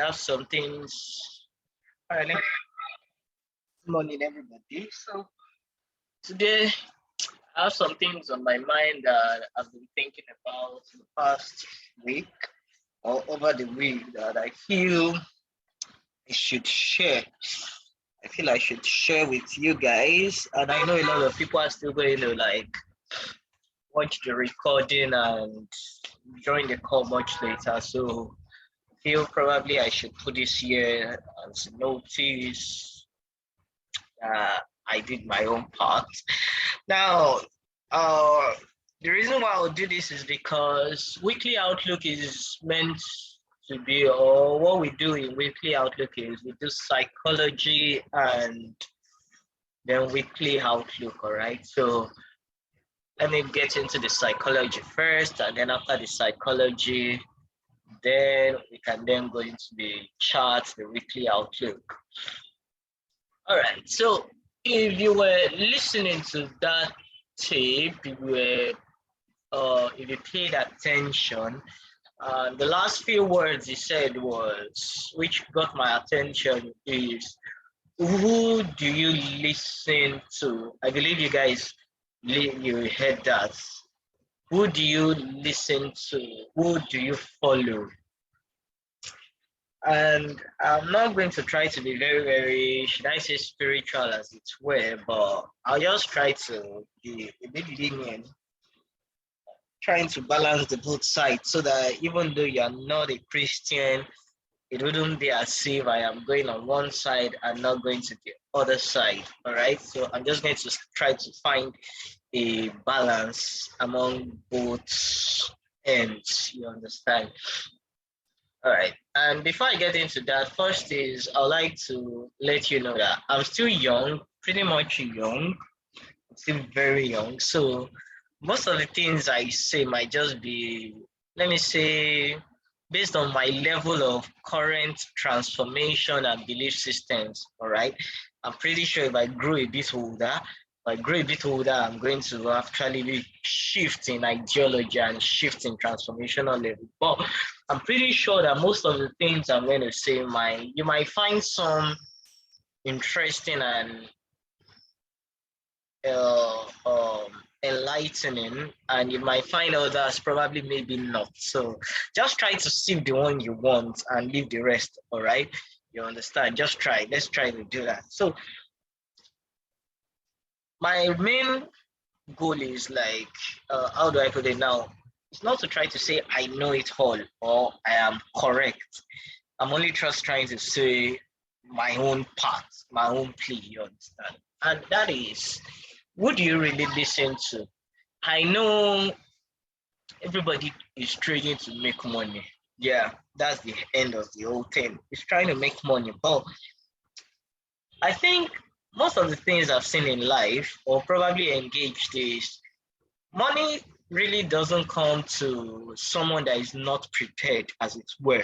have some things. All right, good morning, everybody. So today I have some things on my mind that I've been thinking about in the past week or over the week that I feel I should share. I feel I should share with you guys, and I know a lot of people are still going to like watch the recording and join the call much later. So I feel probably I should put this here as a notice. I did my own part. Now, uh, the reason why I'll do this is because weekly outlook is meant to be, or what we do in weekly outlook is we do psychology and then weekly outlook. All right. So let me get into the psychology first, and then after the psychology, then we can then go into the charts, the weekly outlook. All right. So if you were listening to that tape, if you paid attention, the last few words he said was, which got my attention, is who do you listen to? I believe you guys you heard that. Who do you listen to? Who do you follow? And I'm not going to try to be very, should I say, spiritual as it were, but I'll just try to be a bit lenient, trying to balance the both sides so that even though you're not a Christian, it wouldn't be as if I am going on one side and not going to the other side. All right. So I'm just going to try to find a balance among both ends. You understand? All right. And before I get into that, first is I'd like to let you know that I'm still young, pretty much young, I'm still very young. So most of the things I say might just be, let me say, based on my level of current transformation and belief systems. All right. I'm pretty sure if I grow a bit older, I'm going to actually be shifting ideology and shifting transformational level. But I'm pretty sure that most of the things I'm going to say you might find some interesting and enlightening, and you might find others probably maybe not. So just try to see the one you want and leave the rest. All right. You understand? Just try. Let's try to do that. So my main goal is like, how do I put it now? It's not to try to say I know it all or I am correct. I'm only just trying to say my own part, my own plea, you understand? And that is, who do you really listen to? I know everybody is trading to make money. Yeah, that's the end of the whole thing. It's trying to make money. But I think most of the things I've seen in life or probably engaged is money really doesn't come to someone that is not prepared, as it were.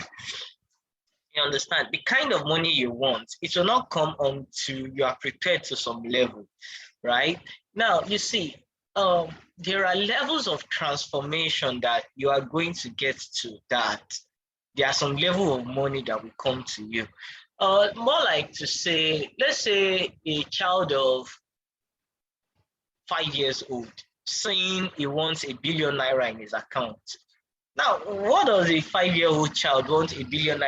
You understand? The kind of money you want, it will not come until you are prepared to some level, right? Now, you see, there are levels of transformation that you are going to get to, that there are some level of money that will come to you. More like to say, let's say a child of 5 years old saying he wants $1 billion in his account. Now, what does a 5-year-old child want $1 billion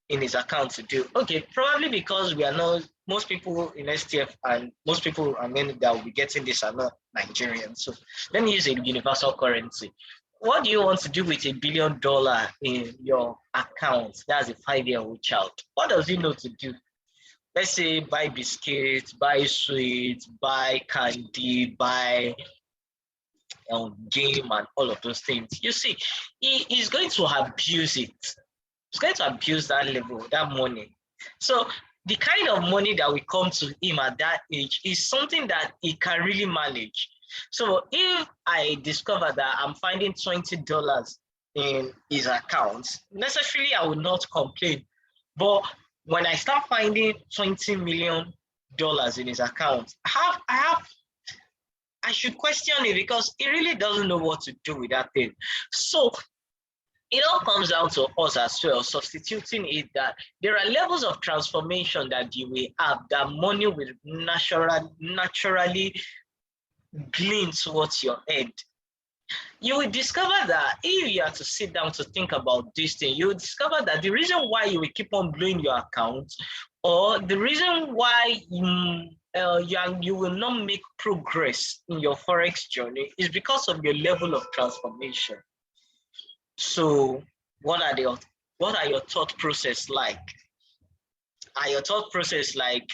in his account to do? Okay, probably because we are not, most people in STF and most people, I mean, that will be getting this are not Nigerians. So let me use a universal currency. What do you want to do with $1 billion in your account? That's a 5-year-old child. What does he know to do? Let's say buy biscuits, buy sweets, buy candy, buy game and all of those things. You see, he's going to abuse it. He's going to abuse that level, that money. So the kind of money that will come to him at that age is something that he can really manage. So if I discover that I'm finding $20 in his account, necessarily I will not complain. But when I start finding $20 million in his account, I should question it because he really doesn't know what to do with that thing. So it all comes down to us as well, substituting it that there are levels of transformation that you will have that money will naturally glean towards your head. You will discover that if you are to sit down to think about this thing, you will discover that the reason why you will keep on blowing your account, or the reason why you will not make progress in your forex journey, is because of your level of transformation. So what are your thought process like? Are your thought process like,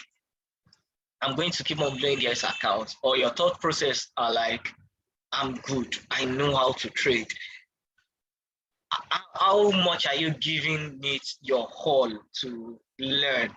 I'm going to keep on blowing this account, or your thought process are like, I'm good, I know how to trade? How much are you giving it your all to learn?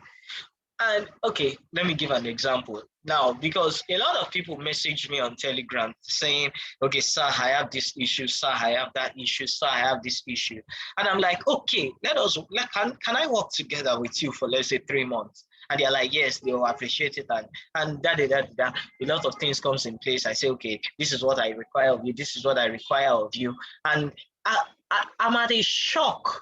And okay, let me give an example now, because a lot of people message me on Telegram saying, okay, sir, I have this issue, sir, I have that issue, sir, I have this issue. And I'm like, okay, can I work together with you for, let's say, 3 months? And they're like, yes, they will appreciate it. And a lot of things comes in place. I say, okay, this is what I require of you. This is what I require of you. And I'm at a shock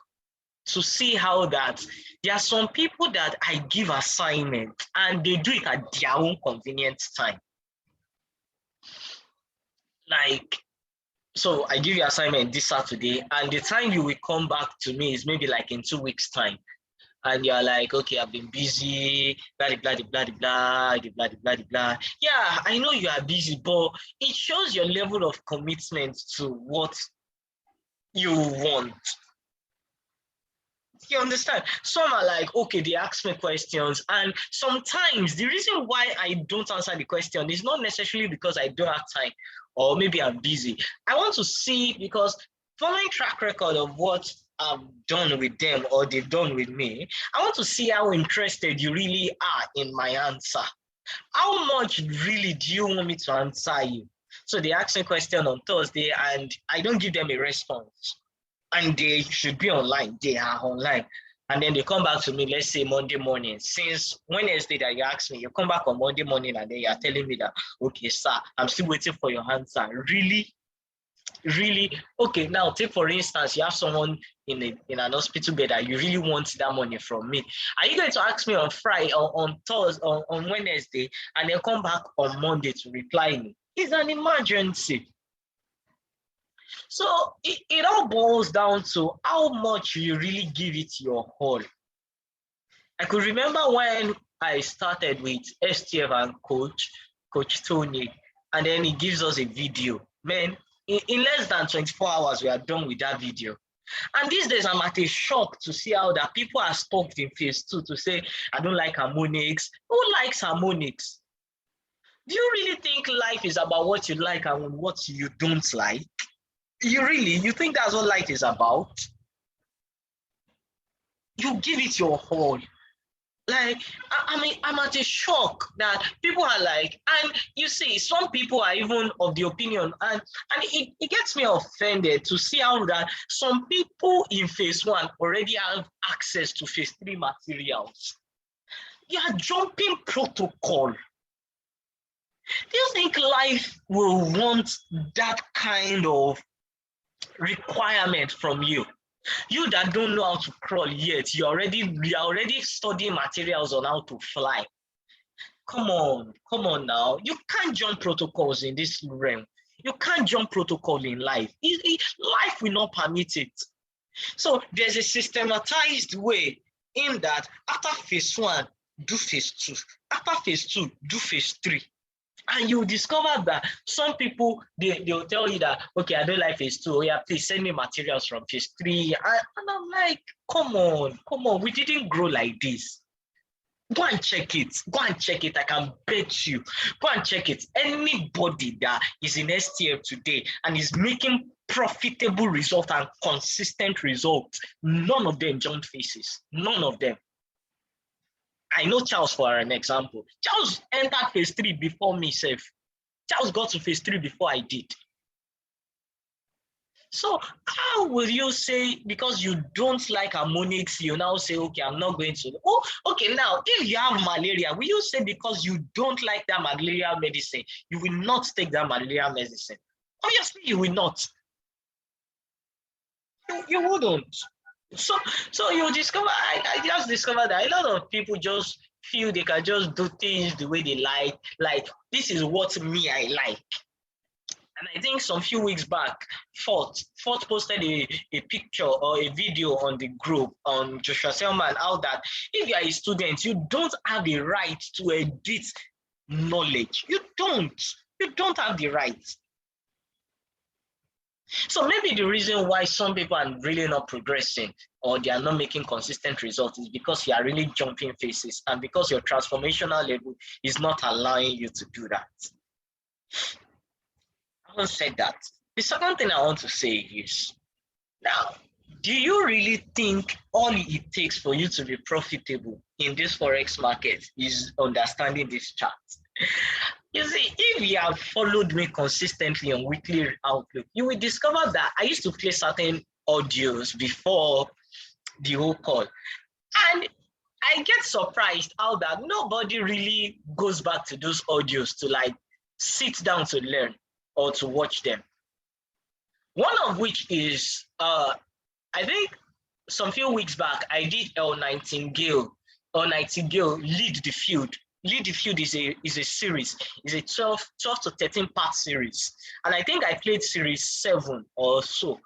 to see how that there are some people that I give assignment and they do it at their own convenient time. Like, so I give you assignment this Saturday, and the time you will come back to me is maybe like in 2 weeks' time. And you're like, okay, I've been busy, blah, blah, blah, blah, blah, blah, blah, blah. Yeah, I know you are busy, but it shows your level of commitment to what you want. You understand? Some are like, okay, they ask me questions, and sometimes the reason why I don't answer the question is not necessarily because I don't have time or maybe I'm busy. I want to see, because following track record of what I've done with them or they've done with me, I want to see how interested you really are in my answer. How much really do you want me to answer you? So they ask me a question on Thursday and I don't give them a response. And they should be online, they are online. And then they come back to me, let's say Monday morning. Since Wednesday that you asked me, you come back on Monday morning and then you're telling me that, okay, sir, I'm still waiting for your answer. Really? Really? Okay, now take for instance, you have someone in an hospital bed that you really want that money from me. Are you going to ask me on Friday or on Thursday or on Wednesday and then come back on Monday to reply me? It's an emergency. So it all boils down to how much you really give it your all. I could remember when I started with STF and Coach Tony, and then he gives us a video. Man, in less than 24 hours, we are done with that video. And these days, I'm at a shock to see how that people are stuck in phase 2 to say, I don't like harmonics. Who likes harmonics? Do you really think life is about what you like and what you don't like? You think that's what life is about? You give it your all. Like, I mean, I'm at a shock that people are like, and you see, some people are even of the opinion, and it gets me offended to see how that some people in phase 1 already have access to phase 3 materials. You are jumping protocol. Do you think life will want that kind of requirement from you? You that don't know how to crawl yet, you're already studying materials on how to fly. Come on now. You can't jump protocols in this realm. You can't jump protocol in life. Life will not permit it. So there's a systematized way in that after phase 1, do phase 2. After phase 2, do phase 3. And you discover that some people, they'll tell you that, okay, I don't like phase 2. Oh, yeah, please send me materials from phase 3. And I'm like, come on. We didn't grow like this. Go and check it. I can bet you. Go and check it. Anybody that is in STF today and is making profitable results and consistent results, none of them jumped phases. None of them. I know Charles for an example. Charles entered phase 3 before me, Seth. Charles got to phase 3 before I did. So how will you say, because you don't like harmonics, you now say, okay, I'm not going to. Oh, okay, now, if you have malaria, will you say because you don't like that malaria medicine, you will not take that malaria medicine? Obviously, you will not. You wouldn't. So so you discover I just discovered that a lot of people just feel they can just do things the way they like this is what me I like. And I think some few weeks back, Fort posted a picture or a video on the group on Joshua Selman out that if you are a student, you don't have the right to edit knowledge. You don't. You don't have the right. So maybe the reason why some people are really not progressing or they are not making consistent results is because you are really jumping faces and because your transformational level is not allowing you to do that. Having said that, the second thing I want to say is now, do you really think all it takes for you to be profitable in this forex market is understanding this chart? You see, if you have followed me consistently on weekly outlook, you will discover that I used to play certain audios before the whole call. And I get surprised how that nobody really goes back to those audios to like sit down to learn or to watch them. One of which is, I think some few weeks back, I did El Nightingale Lead the Field. Lead the Field is a series, is a 12 to 13 part series. And I think I played series 7 or so.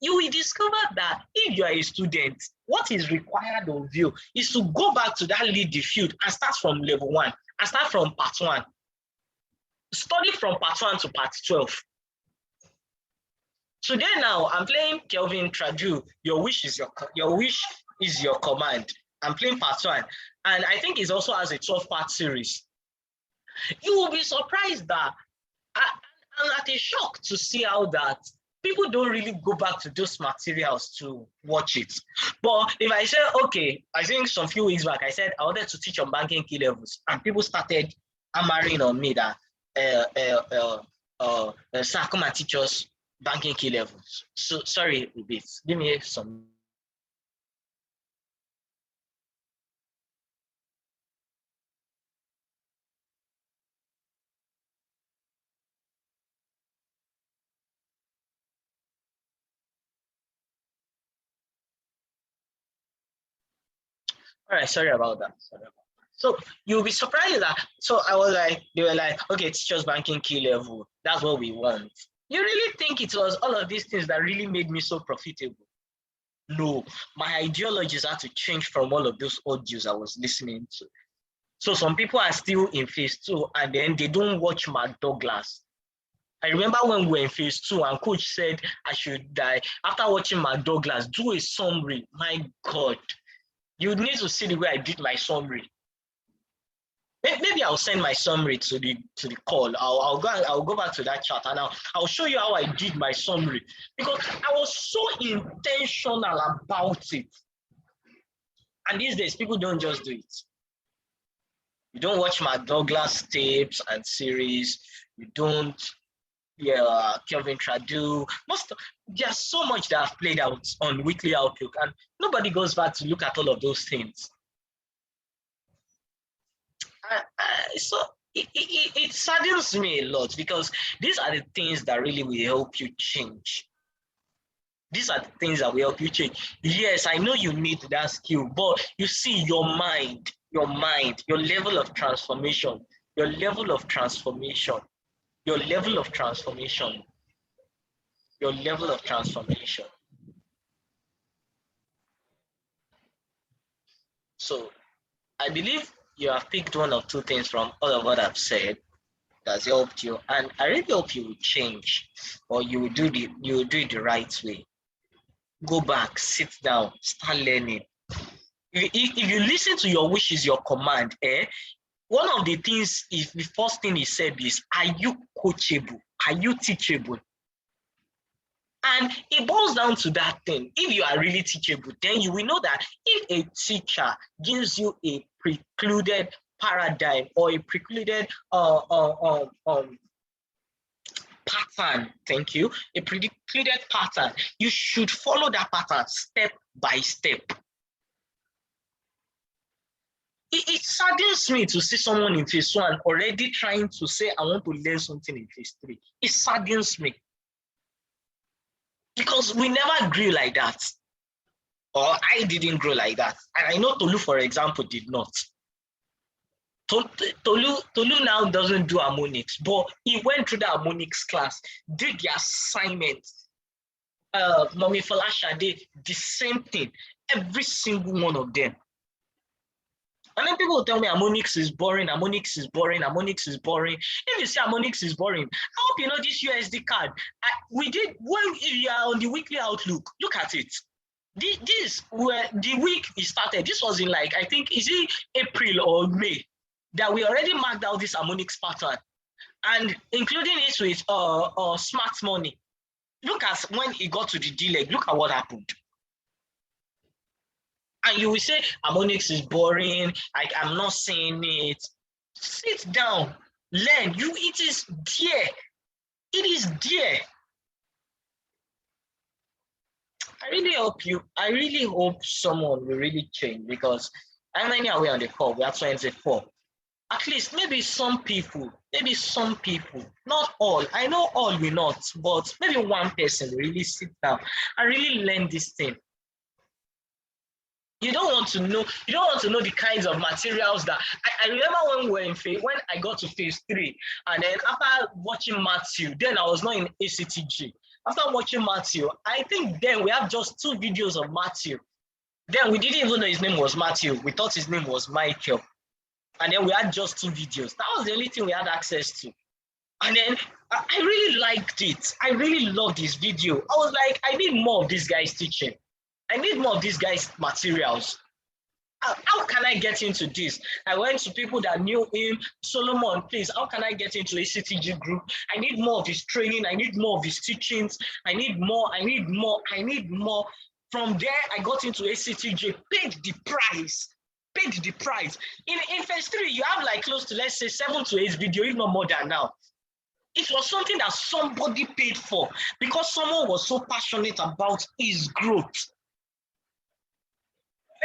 You will discover that if you are a student, what is required of you is to go back to that Lead the Field and start from level 1 and start from part 1. Study from part 1 to part 12. Today now, I'm playing Kelvin Tradu. Your wish is your command. I'm playing part 1, and I think it also has a 12-part series. You will be surprised that I'm at a shock to see how that people don't really go back to those materials to watch it. But if I say, okay, I think some few weeks back, I said I wanted to teach on banking key levels, and people started hammering on me that, sir, come and teach us banking key levels. So sorry, a bit. Give me some. All right, sorry about that. So you'll be surprised that. So I was like, they were like, okay, teach us banking key level. That's what we want. You really think it was all of these things that really made me so profitable? No, my ideologies had to change from all of those audios I was listening to. So some people are still in phase 2 and then they don't watch Mark Douglas. I remember when we were in phase 2 and coach said I should die. After watching Mark Douglas, do a summary. My God, you need to see the way I did my summary. Maybe I'll send my summary to the call. I'll go back to that chat and I'll show you how I did my summary because I was so intentional about it. And these days, people don't just do it. You don't watch Mark Douglas tapes and series. You don't, Kelvin Tradu. There's so much that I've played out on Weekly Outlook, and nobody goes back to look at all of those things. So it saddens me a lot because these are the things that really will help you change. These are the things that will help you change. Yes, I know you need that skill, but you see your mind, your level of transformation, your level of transformation. So I believe you have picked one or two things from all of what I've said that's helped you, and I really hope you will change or you will do it the right way. Go back, sit down, start learning. If you listen to your wish is your command, one of the things, if the first thing he said is, are you coachable? Are you teachable? And it boils down to that thing. If you are really teachable, then you will know that if a teacher gives you a precluded paradigm or a precluded pattern, a precluded pattern, you should follow that pattern step by step. It saddens me to see someone in phase 1 already trying to say, I want to learn something in phase 3. It saddens me. because we never grew like that. Or I didn't grow like that. And I know Tolu, for example, did not. Tolu now doesn't do harmonics, but he went through the harmonics class, did the assignment. Mommy Falasha did the same thing, every single one of them. And then people tell me harmonics is boring, harmonics is boring, harmonics is boring. If you say harmonics is boring, I hope you know this USD card. We did, when you are on the weekly outlook, look at it. This were the week it started. This was in like, I think, is it April or May, that we already marked out this harmonics pattern, and including it with smart money. Look at when it got to the D leg, look at what happened. And you will say harmonics is boring, I'm not saying it. Sit down, learn. It is there. It is there. I really hope someone will really change, because how many are we on the call? We are 24. At least maybe some people, not all. I know all will not, but maybe one person will really sit down and really learn this thing. You don't want to know the kinds of materials that I remember when we were when I got to phase 3, and then after watching Matthew, then I was not in ACTG. After watching Matthew, I think then we have just 2 videos of Matthew. Then we didn't even know his name was Matthew. We thought his name was Michael. And then we had just 2 videos. That was the only thing we had access to. And then I really liked it. I really loved this video. I was like, I need more of this guy's teaching. I need more of these guys' materials. How can I get into this? I went to people that knew him. Solomon, please, how can I get into a CTG group? I need more of his training. I need more of his teachings. I need more. From there, I got into ACTG, paid the price. In phase 3, you have like close to, let's say, 7 to 8 videos, if not more than now. It was something that somebody paid for because someone was so passionate about his growth.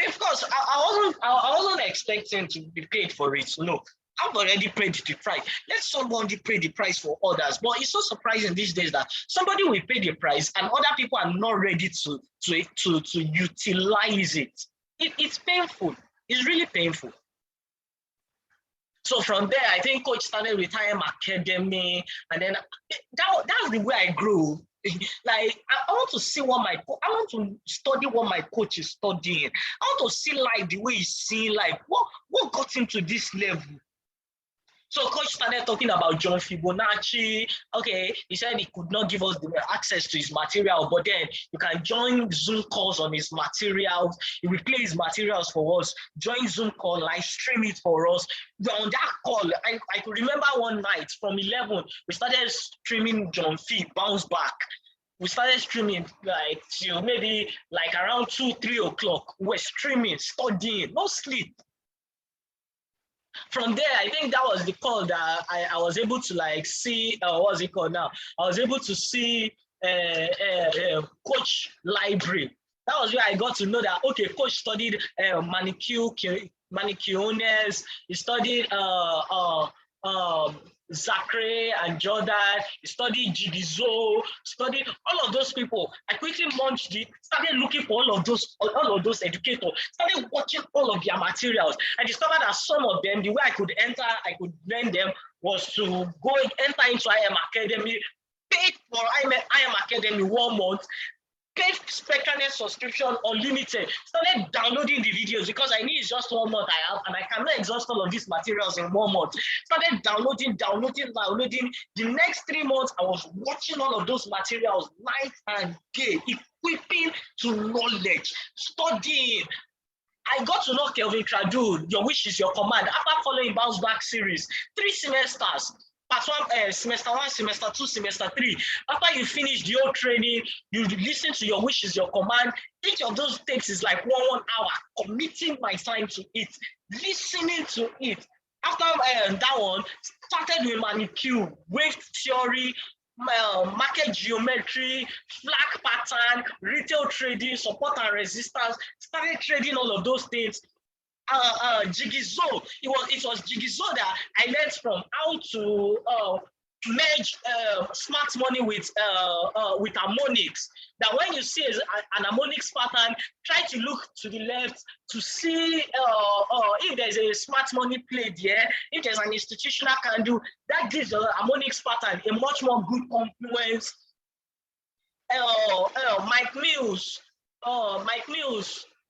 Of course, I wasn't expecting to be paid for it. No, I've already paid the price. Let somebody pay the price for others. But it's so surprising these days that somebody will pay the price and other people are not ready to utilize it. It's painful. It's really painful. So from there, I think coach started with IM Academy, and then that's the way I grew. Like I want to see I want to study what my coach is studying. I want to see life the way he's seeing life. What got him to this level? So coach started talking about John Fibonacci. Okay, he said he could not give us the access to his material, but then you can join Zoom calls on his materials. He will play his materials for us. Join Zoom call, live stream it for us. We're on that call. I could remember one night from 11, we started streaming John Fee, Bounce Back. We started streaming like till maybe like around 2-3 o'clock. We're streaming, studying, no sleep. From there, I think that was the call that I was able to like see, what's it called now? I was able to see coach library. That was where I got to know that, okay, coach studied manicures, he studied Zachary and Jordan, he studied Jigizo, studied all of those people. I quickly launched it, started looking for all of those educators, started watching all of their materials. I discovered that some of them, the way I could learn them was to go enter into IM Academy, paid for IM Academy 1 month, paid SpectraNet subscription unlimited, started downloading the videos because I knew it's just 1 month I have and I cannot exhaust all of these materials in 1 month. Started downloading. The next 3 months, I was watching all of those materials night and day, equipping to knowledge, studying. I got to know Kelvin Tradu, Your Wish is Your Command, after following Bounce Back series, 3 semesters. Part 1, semester 1, semester 2, semester 3. After you finish the whole training, you listen to Your Wish is Your Command. Each of those takes is like 1 hour, committing my time to it, listening to it. After that one, started with manicure, wave theory, market geometry, flag pattern, retail trading, support and resistance, started trading all of those things. Jigizo, it was Jigizo that I learned from how to merge smart money with harmonics. That when you see an harmonics pattern, try to look to the left to see if there's a smart money play there, if there's an institutional candle, that gives the harmonics pattern a much more good confluence. Mike Mills,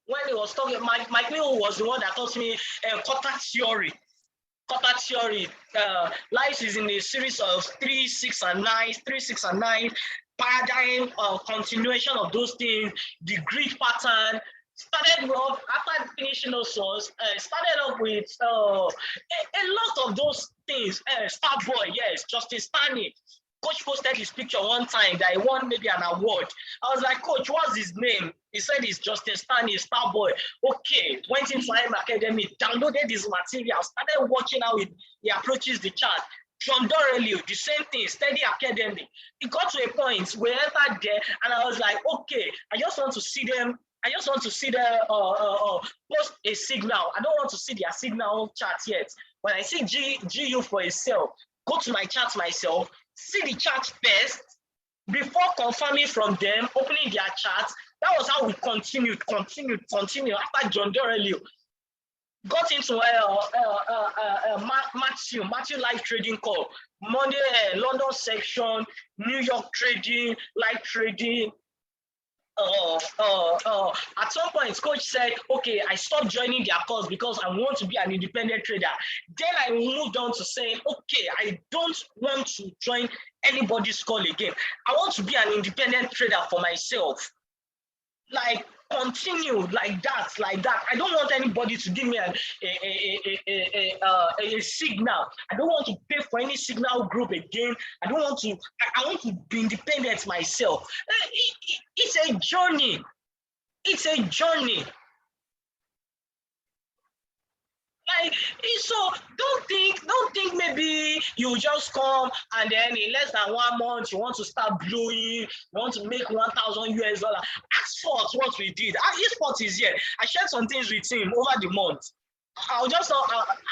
when he was talking, Mike Mills was the one that taught me quarter theory. Quarter theory. Life is in a series of 3, 6, and 9, 3, 6, and 9 paradigm continuation of those things. The grid pattern started off after finishing those ones. Started off with a lot of those things. Starboy, yes, Justin Stanley. Coach posted his picture one time that he won maybe an award. I was like, Coach, what's his name? He said it's Justin Stanley, Starboy. Okay, went into IM Academy, downloaded his material, started watching how he approaches the chart. John Dorrelio, the same thing, Steady Academy. It got to a point we entered there, and I was like, okay, I just want to see them. I just want to see them post a signal. I don't want to see their signal chart yet. When I see GU for itself, go to my chart myself, see the chart first before confirming from them, opening their charts. That was how we continued after John Dorrelio got into Matthew live trading call, Monday London section, New York trading, live trading. At some point, coach said, okay, I stopped joining their calls because I want to be an independent trader. Then I moved on to saying, okay, I don't want to join anybody's call again. I want to be an independent trader for myself. Like, continue like that. I don't want anybody to give me a signal. I don't want to pay for any signal group again. I want to be independent myself. It's a journey. It's a journey. Like, so don't think maybe you just come and then in less than 1 month you want to start blowing, you want to make $1,000 US. Ask Sport what we did. Sport is here. I shared some things with him over the month. I'll just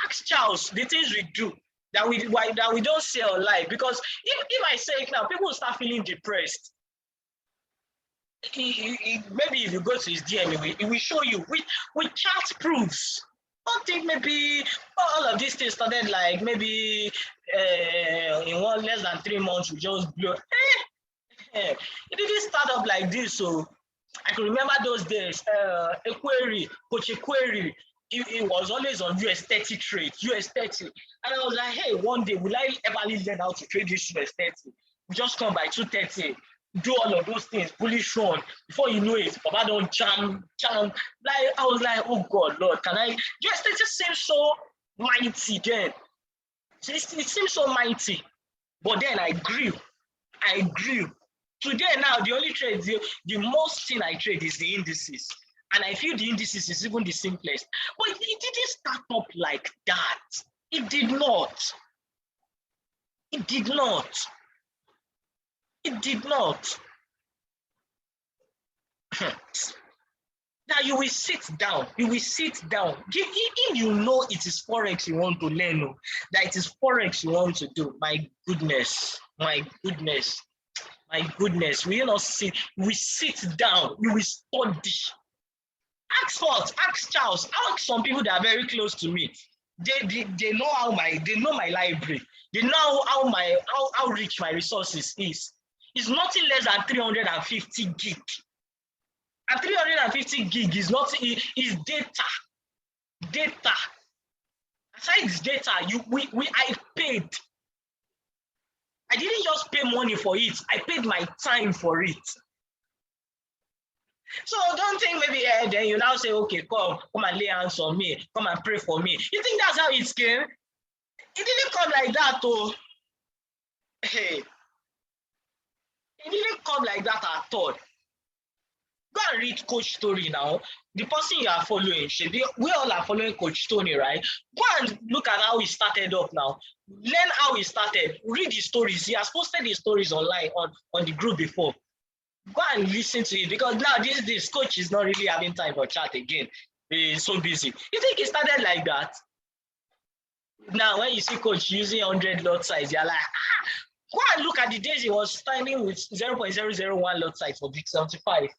ask Charles the things we do that we don't say online, because if I say it now, people will start feeling depressed. Maybe if you go to his DM, it will show you with chart proofs. Don't think maybe all of these things started like maybe in less than 3 months we just blew. It didn't start up like this. So I can remember those days. Coach Equerry, it was always on US 30 trade, US 30. And I was like, hey, one day will I ever learn how to trade this US 30? We just come by 230. Do all of those things, bullish run. Before you know it, Baba don't jam. Like, I was like, oh God, Lord, can I? Just it just seems so mighty then. It seems so mighty. But then I grew. Today now, the only trade, the most thing I trade is the indices. And I feel the indices is even the simplest. But it didn't start up like that. It did not. Now you will sit down. If you know it is Forex you want to learn, that it is Forex you want to do, my goodness. We will not sit. We sit down. We will study. Ask Charles. Ask some people that are very close to me. They know they know my library. They know how rich my resources is. It's nothing less than 350 gig. And 350 gig is data. Aside this data, I paid. I didn't just pay money for it. I paid my time for it. So don't think maybe then you now say, okay, come and lay hands on me, come and pray for me. You think that's how it came? It didn't come like that, though. Hey, it didn't come like that at all. Go and read Coach Story now. The person you are following, we all are following Coach Tony, right? Go and look at how he started up now. Learn how he started. Read his stories. He has posted his stories online on the group before. Go and listen to it, because now this coach is not really having time for chat again. He's so busy. You think he started like that? Now, when you see coach using 100 lot size, you're like, Go and look at the days he was signing with 0.001 lot size for Big 75.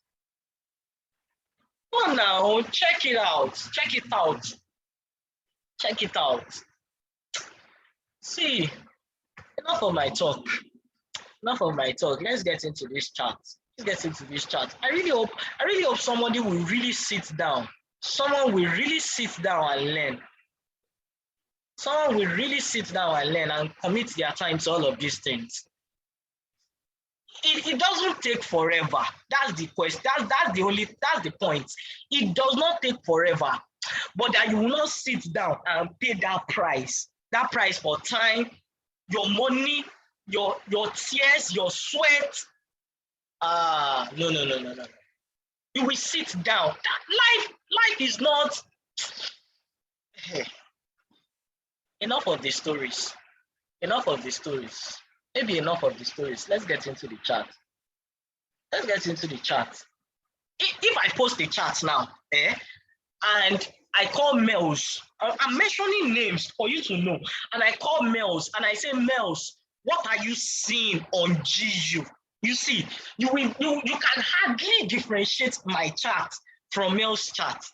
Come on now, check it out. Check it out. Check it out. See, enough of my talk. Enough of my talk. Let's get into this chart. Let's get into this chart. I really hope somebody will really sit down. Someone will really sit down and learn. Someone will really sit down and learn and commit their time to all of these things. It doesn't take forever. That's the question. That's the point. It does not take forever, but that you will not sit down and pay that price for time, your money, your tears, your sweat. No. You will sit down. Life is not. Enough of the stories. Enough of the stories. Maybe enough of the stories. Let's get into the chart. Let's get into the chart. If I post the chart now, and I call Mels, I'm mentioning names for you to know, and I call Mels and I say, Mels, what are you seeing on GU? You see, you can hardly differentiate my chart from Mel's chart.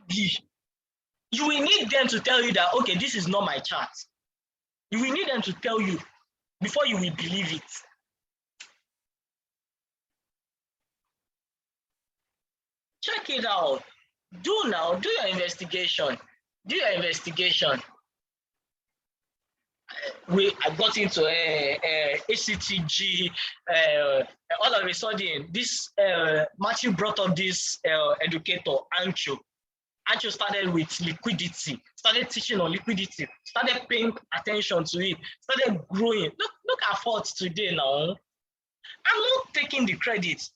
You will need them to tell you that, okay, this is not my chart. You will need them to tell you before you will believe it. Check it out. Do your investigation. Do your investigation. I got into ACTG. All of a sudden, this Matthew brought up this educator, Ancho. Ancho started with liquidity, started teaching on liquidity, started paying attention to it, started growing. Look at Fort today now. I'm not taking the credit.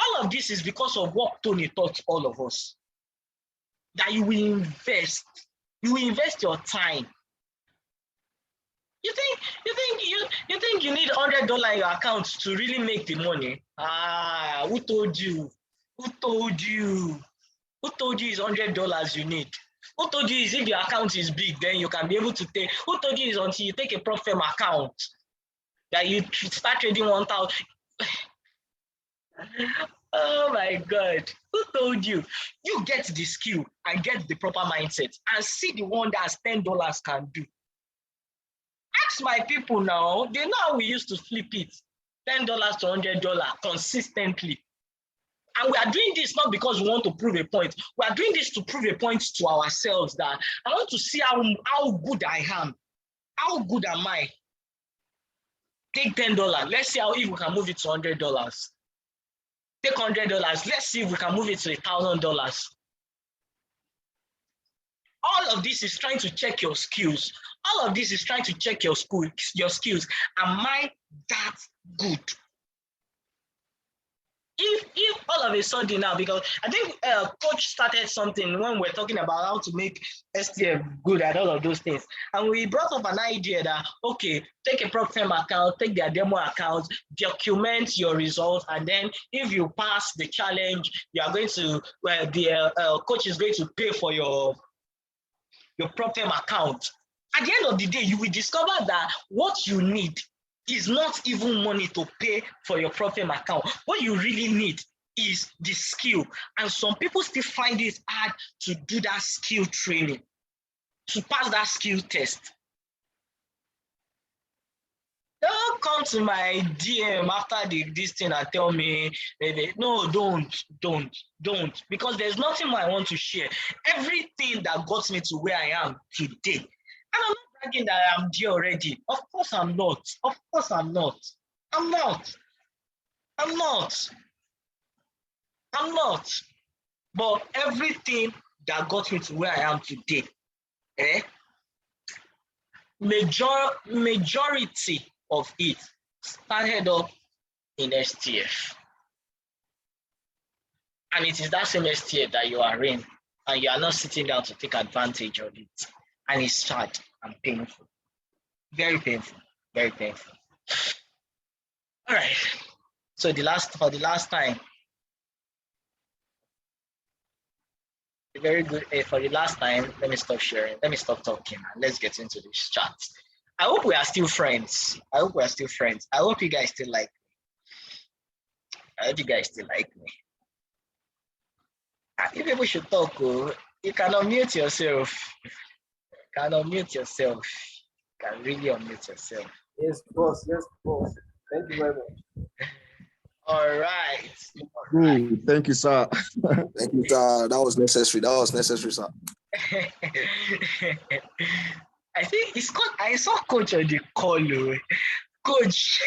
All of this is because of what Tony taught all of us. That you will invest your time. You think you need $100 in your account to really make the money? Who told you? Who told you? Who told you it's $100 you need? Who told you is if your account is big, then you can be able to take? Who told you is until you take a prop firm account that you start trading 1,000? Oh my God. Who told you? You get the skill and get the proper mindset and see the one that $10 can do. Ask my people now. They know how we used to flip it. $10 to $100 consistently. And we are doing this not because we want to prove a point. We are doing this to prove a point to ourselves that I want to see how good I am. How good am I? Take $10. Let's see if we can move it to $100. Take $100. Let's see if we can move it to $1,000. All of this is trying to check your skills. All of this is trying to check your skills. Am I that good? If all of a sudden now, because I think coach started something when we're talking about how to make STF good at all of those things, and we brought up an idea that, okay, take a prop firm account, take their demo account, document your results, and then if you pass the challenge, you are going to, the coach is going to pay for your prop firm account. At the end of the day, you will discover that what you need is not even money to pay for your prop firm account. What you really need is the skill. And some people still find it hard to do that skill training, to pass that skill test. Don't come to my DM after this thing and tell me, no, don't, because there's nothing more I want to share. Everything that got me to where I am today, and I'm not bragging that I'm there already. Of course I'm not. Of course I'm not. I'm not. But everything that got me to where I am today, majority of it started up in STF. And it is that same STF that you are in, and you are not sitting down to take advantage of it. And it's sad and painful. Very painful. Very painful. All right. So for the last time, very good. For the last time, let me stop sharing. Let me stop talking and let's get into this chat. I hope we are still friends. I hope we are still friends. I hope you guys still like me. I hope you guys still like me. You people should talk. Oh. You can unmute yourself. You can unmute yourself. You can really unmute yourself. Yes, boss. Yes, boss. Thank you very much. All right. Thank you, sir. Thank you, sir. That was necessary. That was necessary, sir. I think it's called. I saw Coach on the call. Coach,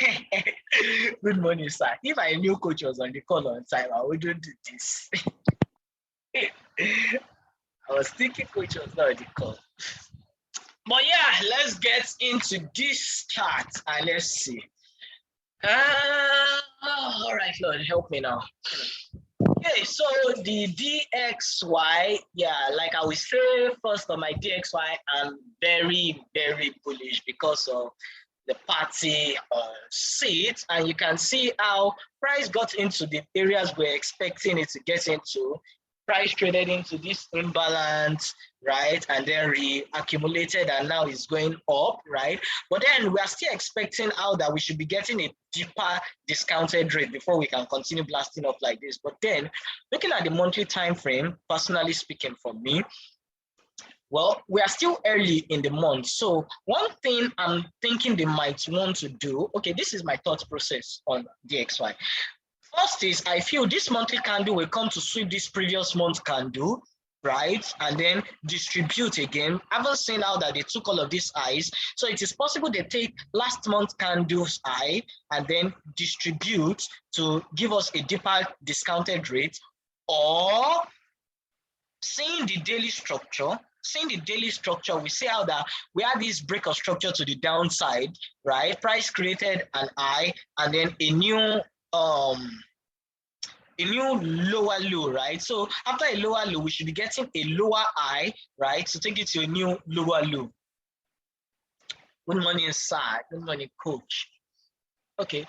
good morning, sir. If I knew Coach was on the call on time, I wouldn't do this. I was thinking Coach was not on the call. But yeah, let's get into this chart and let's see. All right, Lord, help me now. Okay, so the DXY, yeah, like I will say first on my DXY, I'm very, very bullish because of the party seat, and you can see how price got into the areas we're expecting it to get into. Price traded into this imbalance, right, and then reaccumulated, and now it's going up, right? But then we are still expecting how that we should be getting a deeper discounted rate before we can continue blasting up like this. But then looking at the monthly time frame, personally speaking for me, well, we are still early in the month. So one thing I'm thinking they might want to do, okay, this is my thought process on DXY. First is I feel this monthly candle will come to sweep this previous month candle, right? And then distribute again. I haven't seen how that they took all of these highs. So it is possible they take last month candle's high and then distribute to give us a deeper discounted rate, or seeing the daily structure, we see how that we had this break of structure to the downside, right? Price created an high and then a new lower low, right? So after a lower low, we should be getting a lower high, right? To take it to a new lower low. Good morning, sir. Good morning, coach. Okay.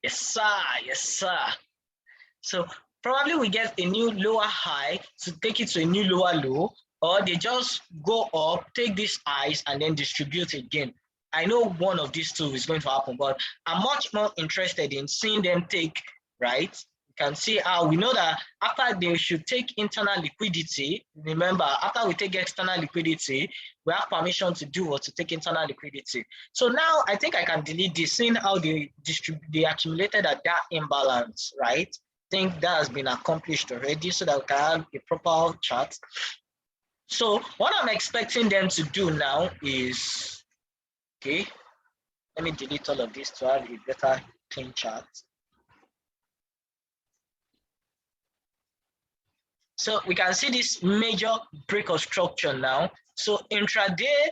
Yes, sir. Yes, sir. So probably we get a new lower high to take it to a new lower low, or they just go up, take these highs, and then distribute again. I know one of these two is going to happen, but I'm much more interested in seeing them take, right? You can see how we know that after they should take internal liquidity. Remember, after we take external liquidity, we have permission to do what to take internal liquidity. So now I think I can delete this, seeing how they accumulated at that imbalance, right? I think that has been accomplished already, so that we can have a proper chart. So what I'm expecting them to do now is, okay, let me delete all of this to have a better clean chart. So we can see this major break of structure now. So intraday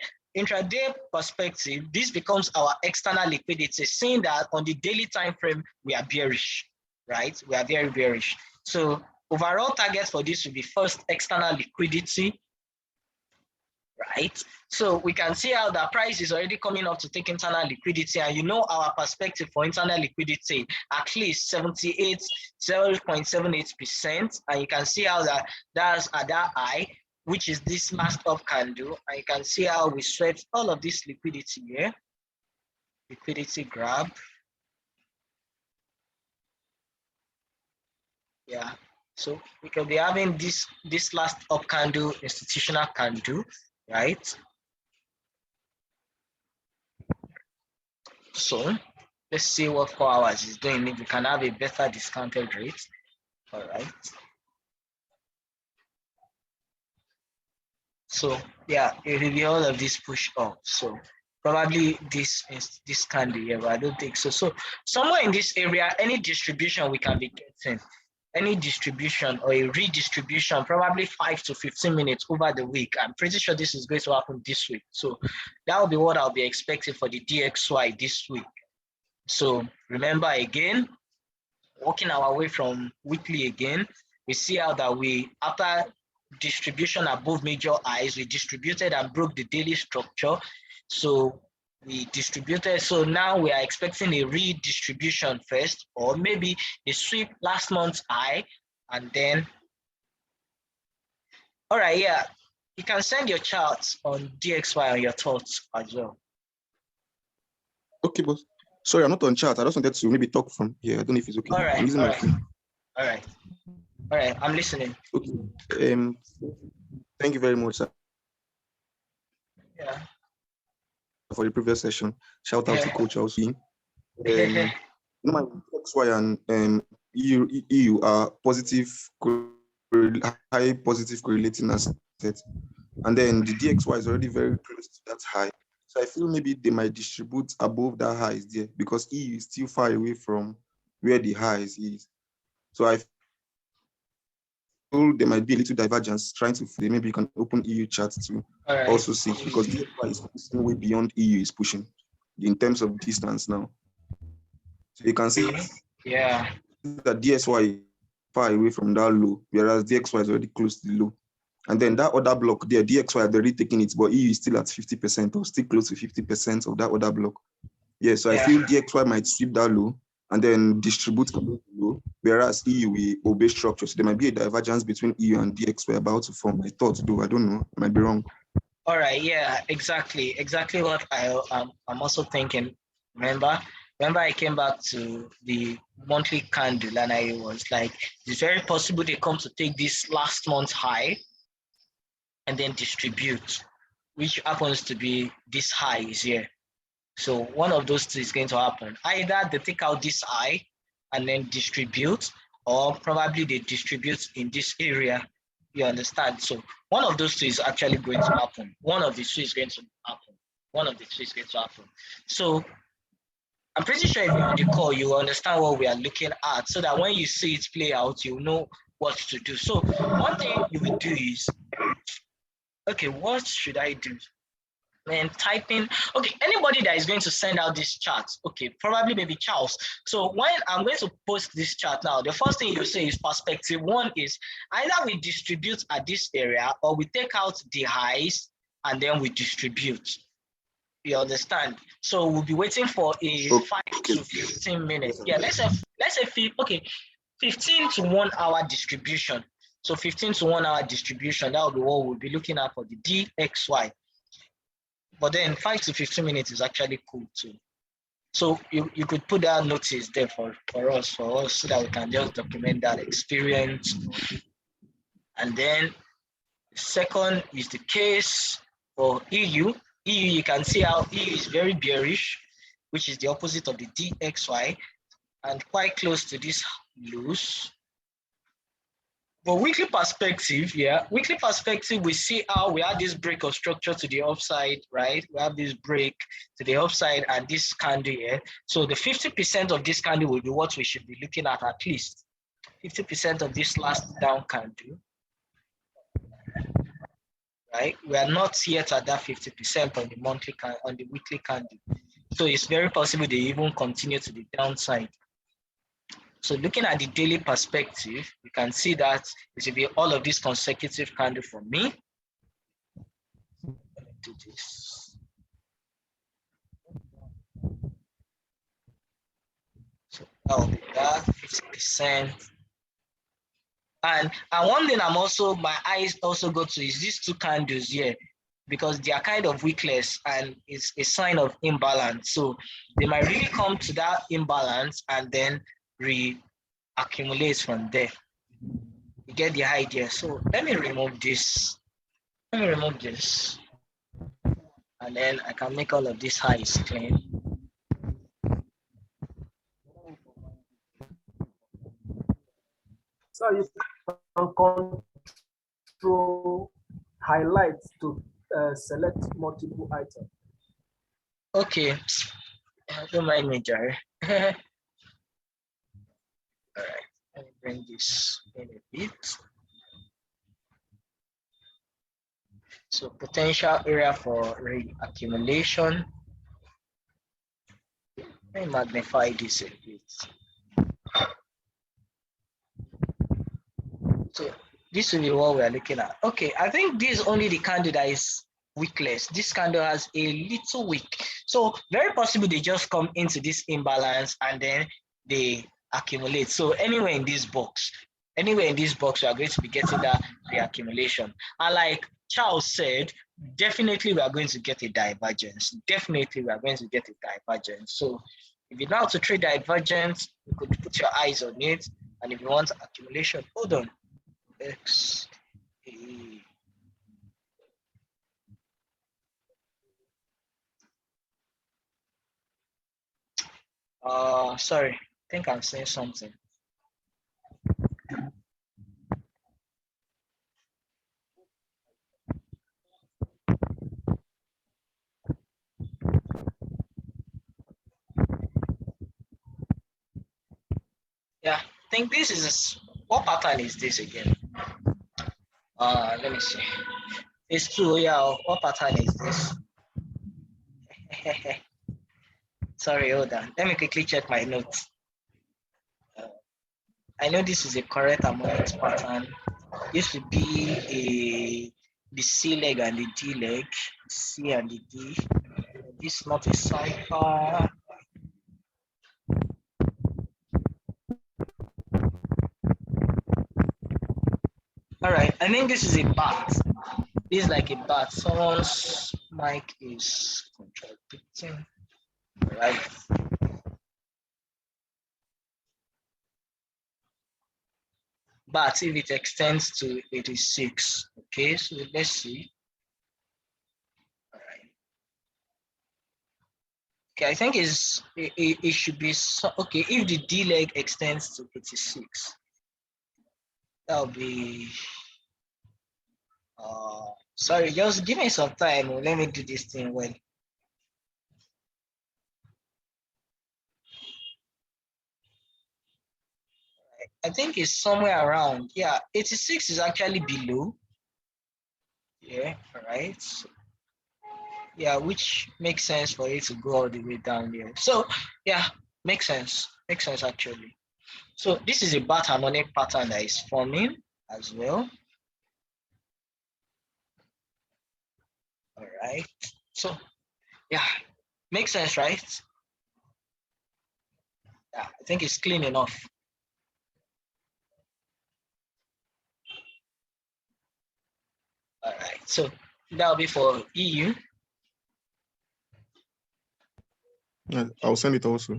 perspective, this becomes our external liquidity, seeing that on the daily time frame we are bearish, right? We are very bearish. So overall target for this will be first external liquidity, right? So we can see how the price is already coming up to take internal liquidity, and you know our perspective for internal liquidity at least 0.78%, and you can see how that's at that high, which is this masked up candle, and you can see how we swept all of this liquidity here, liquidity grab. Yeah, so we could be having this last up candle, institutional candle, right? So let's see what 4 hours is doing. If we can have a better discounted rate. All right. So yeah, it will be all of this push up. So probably this candle here, but I don't think so. So somewhere in this area, any distribution we can be getting, any distribution or a redistribution, probably 5 to 15 minutes over the week. I'm pretty sure this is going to happen this week. So that will be what I'll be expecting for the DXY this week. So remember again, working our way from weekly again, we see how that we, after distribution above major highs, we distributed and broke the daily structure. So we distributed. So now we are expecting a redistribution first, or maybe a sweep last month's high, and then, all right, yeah. You can send your charts on DXY on your thoughts as well. Okay, boss. Sorry, I'm not on chat. I just wanted to maybe talk from here. I don't know if it's okay. All right, I'm using all my right, phone. all right, all right. I'm listening. Okay. Thank you very much, sir, Yeah. for the previous session. Shout out to Coach also. Yeah. My XY and EU are positive, high positive correlating assets, and then the DXY is already very close to that high. So I feel maybe they might distribute above that high is there because EU is still far away from where the highs is. So I feel there might be a little divergence trying to maybe you can open EU charts to All right. also see because DXY is pushing way beyond EU is pushing in terms of distance now. So you can see Yeah. that DSY is far away from that low, whereas DXY is already close to the low. And then that other block there, DXY are already taking it, but EU is still at 50% or still close to 50% of that other block. Yeah, so I feel DXY might sweep that low and then distribute low, whereas EU will obey structure. So there might be a divergence between EU and DXY about to form. I thought, though, I don't know, I might be wrong. All right, yeah, exactly what I'm also thinking. Remember I came back to the monthly candle and I was like, it's very possible they come to take this last month's high and then distribute, which happens to be this high is here. So one of those two is going to happen. Either they take out this high and then distribute, or probably they distribute in this area. You understand? So one of those two is actually going to happen. One of the two is going to happen. One of the two is going to happen. So I'm pretty sure if you're on the call, you understand what we are looking at so that when you see it play out, you know what to do. So one thing you would do is, okay, what should I do? And typing, okay, anybody that is going to send out this chart, okay, probably maybe Charles. So when I'm going to post this chart now, the first thing you say is perspective. One is either we distribute at this area or we take out the highs and then we distribute. You understand? So we'll be waiting for a 5 to 15 minutes. Yeah, let's say okay, 15 to 1 hour distribution. So 15 to 1 hour distribution, that will be what we'll be looking at for the DXY. But then 5 to 15 minutes is actually cool too. So you could put that notice there for us so that we can just document that experience. And then the second is the case for EU. EU, you can see how EU is very bearish, which is the opposite of the DXY, and quite close to this loose. But weekly perspective, weekly perspective, we see how we have this break of structure to the upside, right? We have this break to the upside and this candle here. So the 50% of this candle will be what we should be looking at least. 50% of this last down candle, right? We are not yet at that 50% on the weekly candle. So it's very possible they even continue to the downside. So looking at the daily perspective, you can see that it will be all of these consecutive candles for me. Let me do this. So that will be that 50%. And one thing my eyes also go to is these two candles here, because they are kind of weakless and it's a sign of imbalance. So they might really come to that imbalance and then reaccumulate from there. You get the idea. So let me remove this. And then I can make all of these highs clean. So you can control highlights to select multiple items. Okay. Don't mind me, Jerry. All right. Let me bring this in a bit. So potential area for reaccumulation. Let me magnify this a bit. So this will be what we are looking at. Okay, I think this is only the candle that is wickless. This candle has a little wick. So very possible they just come into this imbalance and then they accumulate. So anywhere in this box, we are going to be getting that reaccumulation. And like Charles said, definitely we are going to get a divergence. Definitely we are going to get a divergence. So if you know how to trade divergence, you could put your eyes on it. And if you want accumulation, hold on. X A. Sorry, I think I'm saying something. Yeah, I think this is, what pattern is this again? Let me see. It's two, yeah. What pattern is this? Sorry, hold on. Let me quickly check my notes. I know this is a correct harmonics pattern. This would be the C leg and the D leg, C and the D. This is not a cipher. All right, I think this is a bat. This is like a bat. Someone's mic is contradicting. All right. But if it extends to 86, okay, so let's see. All right. Okay, I think it should be, okay, if the D leg extends to 86, that'll be, sorry, just give me some time. Let me do this thing well. I think it's somewhere around, yeah, 86 is actually below. Yeah, all right. So, yeah, which makes sense for it to go all the way down there. So, yeah, makes sense actually. So this is a bat harmonic pattern that is forming as well. All right. So, yeah, makes sense, right? Yeah, I think it's clean enough. All right. So that'll be for EU. Yeah, I'll send it also.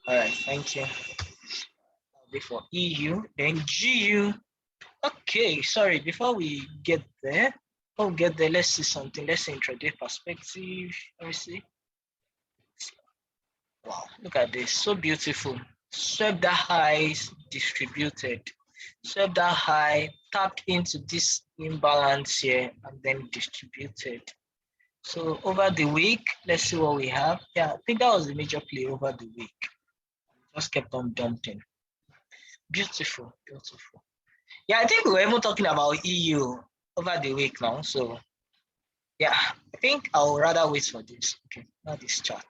All right. Thank you. That'll be for EU. Then GU. Okay. Sorry. Before we get there, let's see something. Let's see intraday perspective. Let me see. Wow. Look at this. So beautiful. Swept the highs, distributed. Swept that high, tapped into this imbalance here, and then distributed. So over the week, let's see what we have. Yeah, I think that was the major play over the week. Just kept on dumping. Beautiful, beautiful. Yeah, I think we were even talking about EU over the week now. So yeah, I think I'll rather wait for this. Okay, not this chart.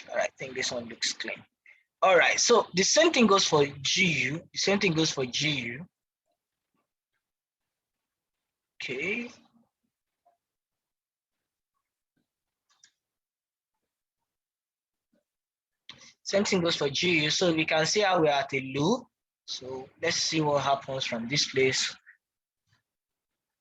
All right, I think this one looks clean. All right, so the same thing goes for GU. The same thing goes for GU. Okay. Same thing goes for GU. So we can see how we're at a low. So let's see what happens from this place.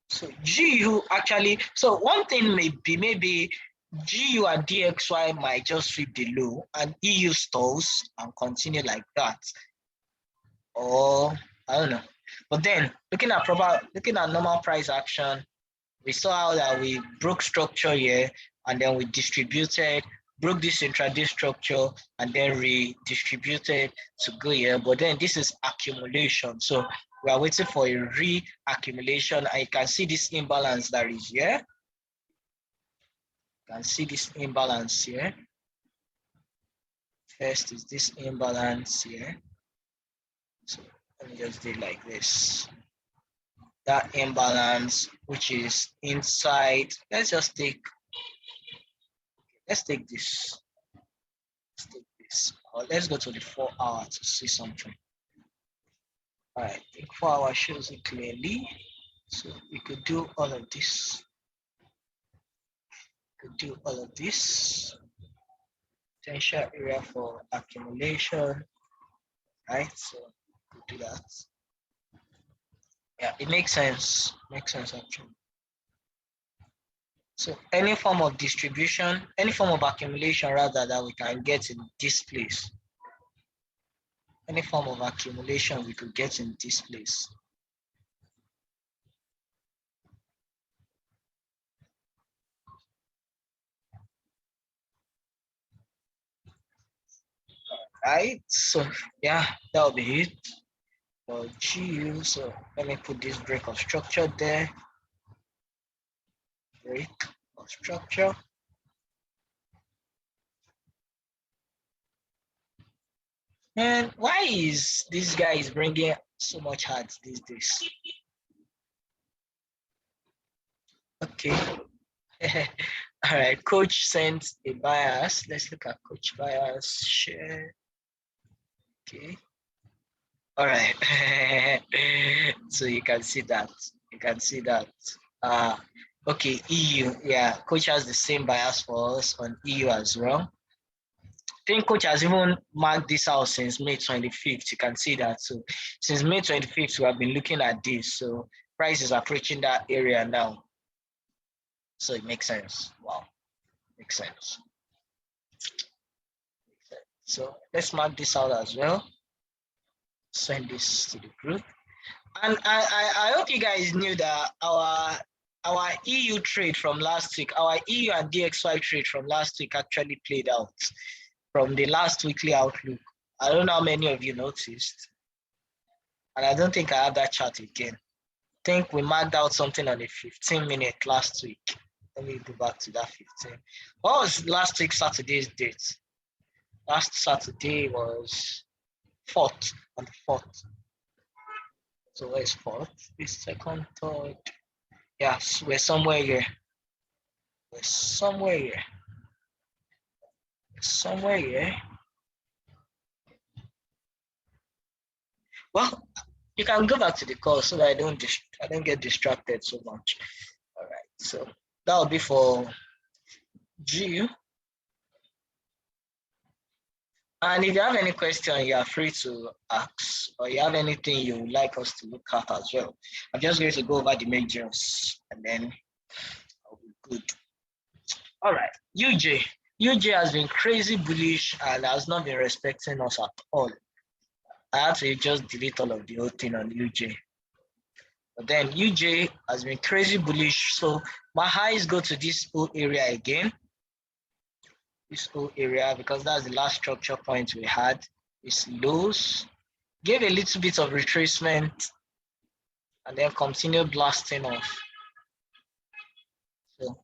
So GU actually, so one thing may be maybe GU and DXY might just sweep the low and EU stalls and continue like that. Or I don't know. But then looking at normal price action, we saw how that we broke structure here and then we distributed, broke this intraday structure and then redistributed to go here. But then this is accumulation. So we are waiting for a reaccumulation. And you can see this imbalance that is here. You can see this imbalance here. First is this imbalance here. So let me just do it like this. That imbalance, which is inside, let's take this. Let's take this. Or let's go to the 4 hour to see something. All right, I think 4 hour shows it clearly. So we could do all of this. Potential area for accumulation, right? So we could do that. Yeah, it makes sense. Makes sense actually. So any form of distribution, any form of accumulation rather that we can get in this place. Any form of accumulation we could get in this place. Right? So yeah, that'll be it for GU. So let me put this break of structure there. Break of structure. And why is this guy is bringing so much hard these days? Okay. All right, coach sent a bias. Let's look at coach bias. Share. Okay. All right. So you can see that. You can see that. Okay, EU. Yeah, coach has the same bias for us on EU as well. I think coach has even marked this out since May 25th. You can see that. So since May 25th, we have been looking at this. So price is approaching that area now. So it makes sense. Wow. Makes sense. So let's mark this out as well. Send this to the group. And I hope you guys knew that our EU trade from last week, our EU and DXY trade from last week actually played out from the last weekly outlook. I don't know how many of you noticed. And I don't think I have that chart again. I think we marked out something on the 15-minute last week. Let me go back to that 15. What was last week Saturday's date? Last Saturday was 4th, on the 4th. So where's 4th? This second, third. Yes, we're somewhere here. We're somewhere here. Somewhere here. Well, you can go back to the call so that I don't get distracted so much. All right, so that'll be for G. And if you have any question, you are free to ask, or you have anything you would like us to look at as well. I'm just going to go over the majors and then I'll be good. All right, UJ. UJ has been crazy bullish and has not been respecting us at all. I had to just delete all of the whole thing on UJ. But then UJ has been crazy bullish. So my highs go to this whole area again. This whole area, because that's the last structure point we had. It's lows. Gave a little bit of retracement and then continue blasting off. So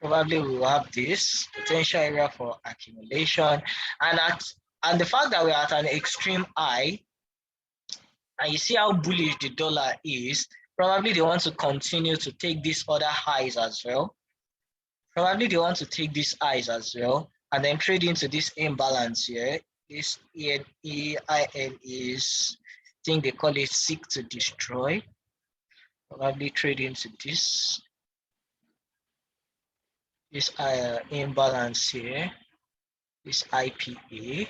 probably we will have this potential area for accumulation. And the fact that we're at an extreme high, and you see how bullish the dollar is, probably they want to continue to take these other highs as well. Probably they want to take these highs as well and then trade into this imbalance here. This EIN is, I think they call it seek to destroy. Probably trade into this imbalance here, this IPA.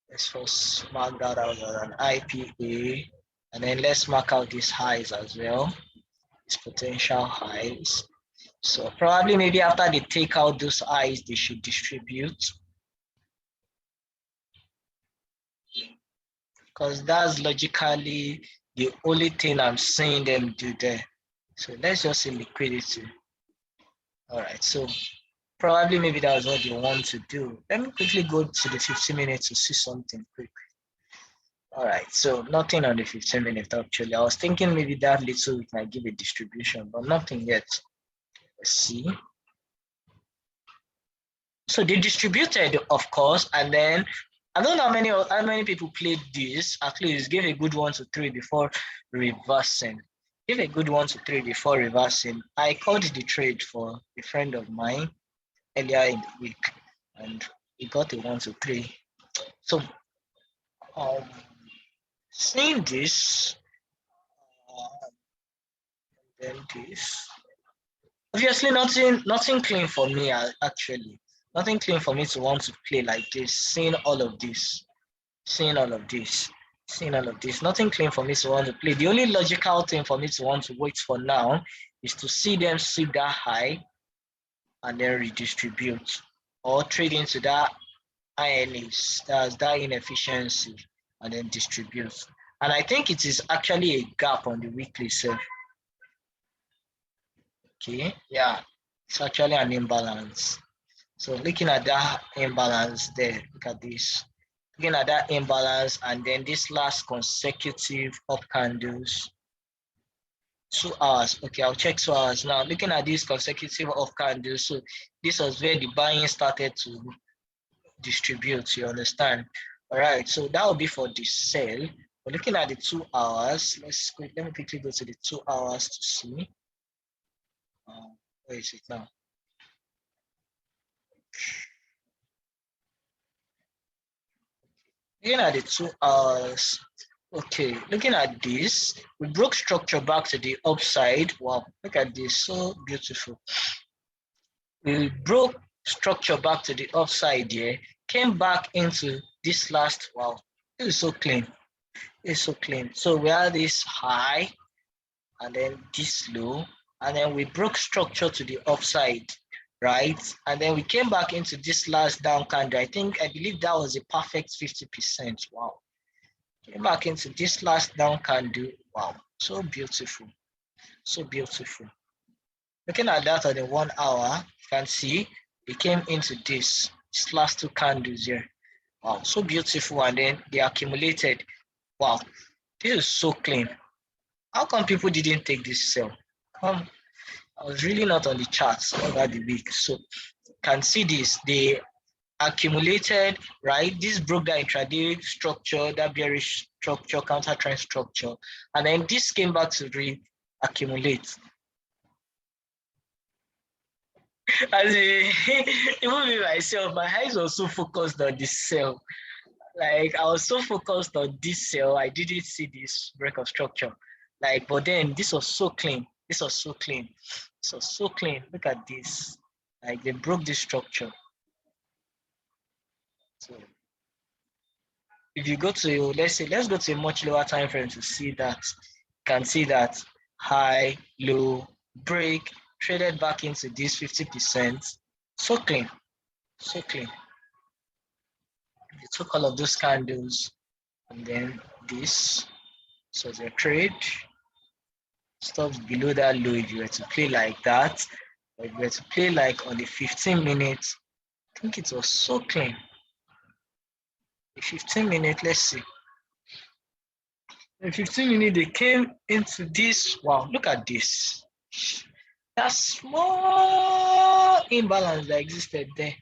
Let's first mark that out as an IPA, and then let's mark out these highs as well, these potential highs. So probably maybe after they take out those highs, they should distribute, because that's logically the only thing I'm seeing them do there. So let's just say liquidity. All right, so probably maybe that was what they want to do. Let me quickly go to the 15 minutes to see something quick. All right, so nothing on the 15 minutes actually. I was thinking maybe that little we might give a distribution, but nothing yet. Let's see. So they distributed, of course, and then I don't know how many people played this. At least give a good 1 to 3 before reversing. Give a good 1 to 3 before reversing. I called the trade for a friend of mine earlier in the week, and he got a 1 to 3. So seeing this, then this. Obviously, nothing clean for me actually. Nothing clean for me to want to play like this. Seeing all of this. Seeing all of this, nothing clean for me to want to play. The only logical thing for me to want to wait for now is to see them sweep that high and then redistribute or trade into that INAs, that's that inefficiency, and then distribute. And I think it is actually a gap on the weekly self. Okay, yeah, it's actually an imbalance. So looking at that imbalance there, look at this. Looking at that imbalance and then this last consecutive up candles, 2 hours. Okay, I'll check 2 hours now. Looking at these consecutive up candles, so this was where the buying started to distribute, you understand? All right, so that will be for the sell. But looking at the 2 hours, let me quickly go to the 2 hours to see. Where is it now? Looking at the 2 hours, okay, looking at this, we broke structure back to the upside. Wow, look at this, so beautiful. We broke structure back to the upside here, came back into this last, wow, this is so clean. It's so clean. So we had this high and then this low, and then we broke structure to the upside, right? And then we came back into this last down candle. I believe that was a perfect 50%. Wow. Came back into this last down candle. Wow, so beautiful. So beautiful. Looking at that on the 1 hour, you can see it came into this last two candles here. Wow, so beautiful. And then they accumulated. Wow, this is so clean. How come people didn't take this sell? I was really not on the charts over the week. So you can see this, they accumulated, right? This broke the intraday structure, that bearish structure, counter trend structure, and then this came back to re-accumulate. As even me myself, my eyes were so focused on this sell. Like I was so focused on this sell, I didn't see this break of structure. Like, but then this was so clean. This was so clean. This was so clean. Look at this. Like they broke this structure. So if you go to, let's go to a much lower time frame to see that. You can see that high, low, break, traded back into this 50%. So clean. So clean. They took all of those candles and then this. So the trade stops below that low if you were to play like that. Or if you were to play like on the 15 minutes, I think it was so clean. The 15 minutes, let's see. The 15 minutes, they came into this. Wow, look at this. That small imbalance that existed there.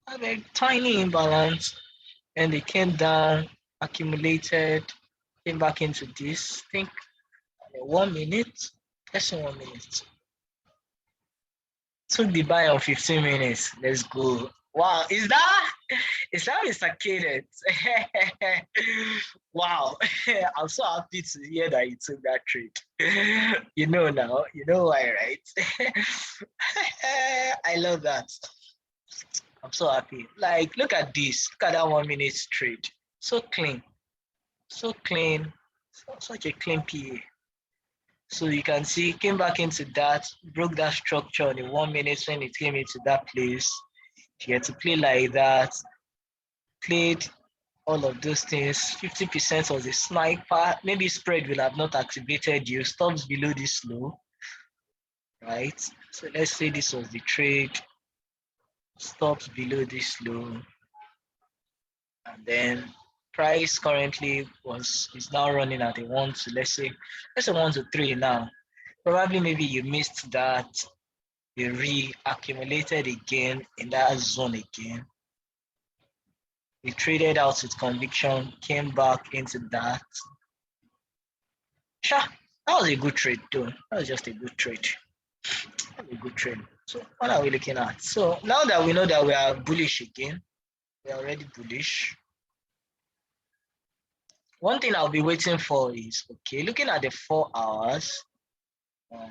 A very tiny imbalance. And they came down, accumulated, came back into this. I think 1 minute. Less than 1 minute. Took the buy on 15 minutes. Let's go. Wow, is that Mr. Cadence? Wow, I'm so happy to hear that you took that trade. You know now, you know why, right? I love that. I'm so happy. Like, look at this. Look at that 1 minute trade. So clean. So clean. Such a clean PA. So you can see, came back into that, broke that structure in 1 minute when it came into that place. If you had to play like that, played all of those things, 50% was a sniper. Maybe spread will have not activated you, stops below this low, right? So let's say this was the trade, stops below this low, and then price currently is now running at a 1 to let's say 1 to 3 now. Probably maybe you missed that. You re-accumulated again in that zone again. We traded out with conviction, came back into that. Sure, that was a good trade though. That was just a good trade. A good trade. So what are we looking at? So now that we know that we are bullish again, we are already bullish. One thing I'll be waiting for is, okay, looking at the 4 hours, I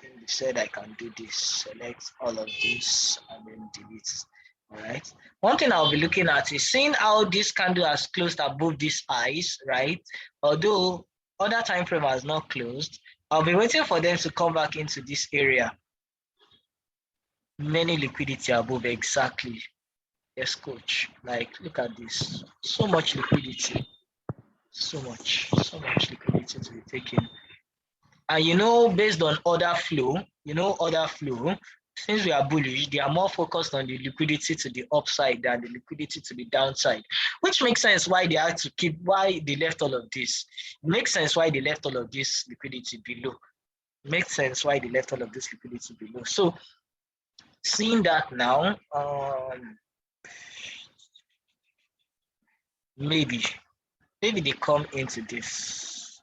think they said I can do this, select all of this and then delete. All right. One thing I'll be looking at is seeing how this candle has closed above this highs, right? Although other time frame has not closed, I'll be waiting for them to come back into this area. Many liquidity above, exactly. Yes, coach. Like, look at this. So much liquidity. So much liquidity to be taken. And based on order flow, since we are bullish, they are more focused on the liquidity to the upside than the liquidity to the downside, which makes sense why they had to why they left all of this. It makes sense why they left all of this liquidity below. It makes sense why they left all of this liquidity below. So seeing that now, maybe they come into this.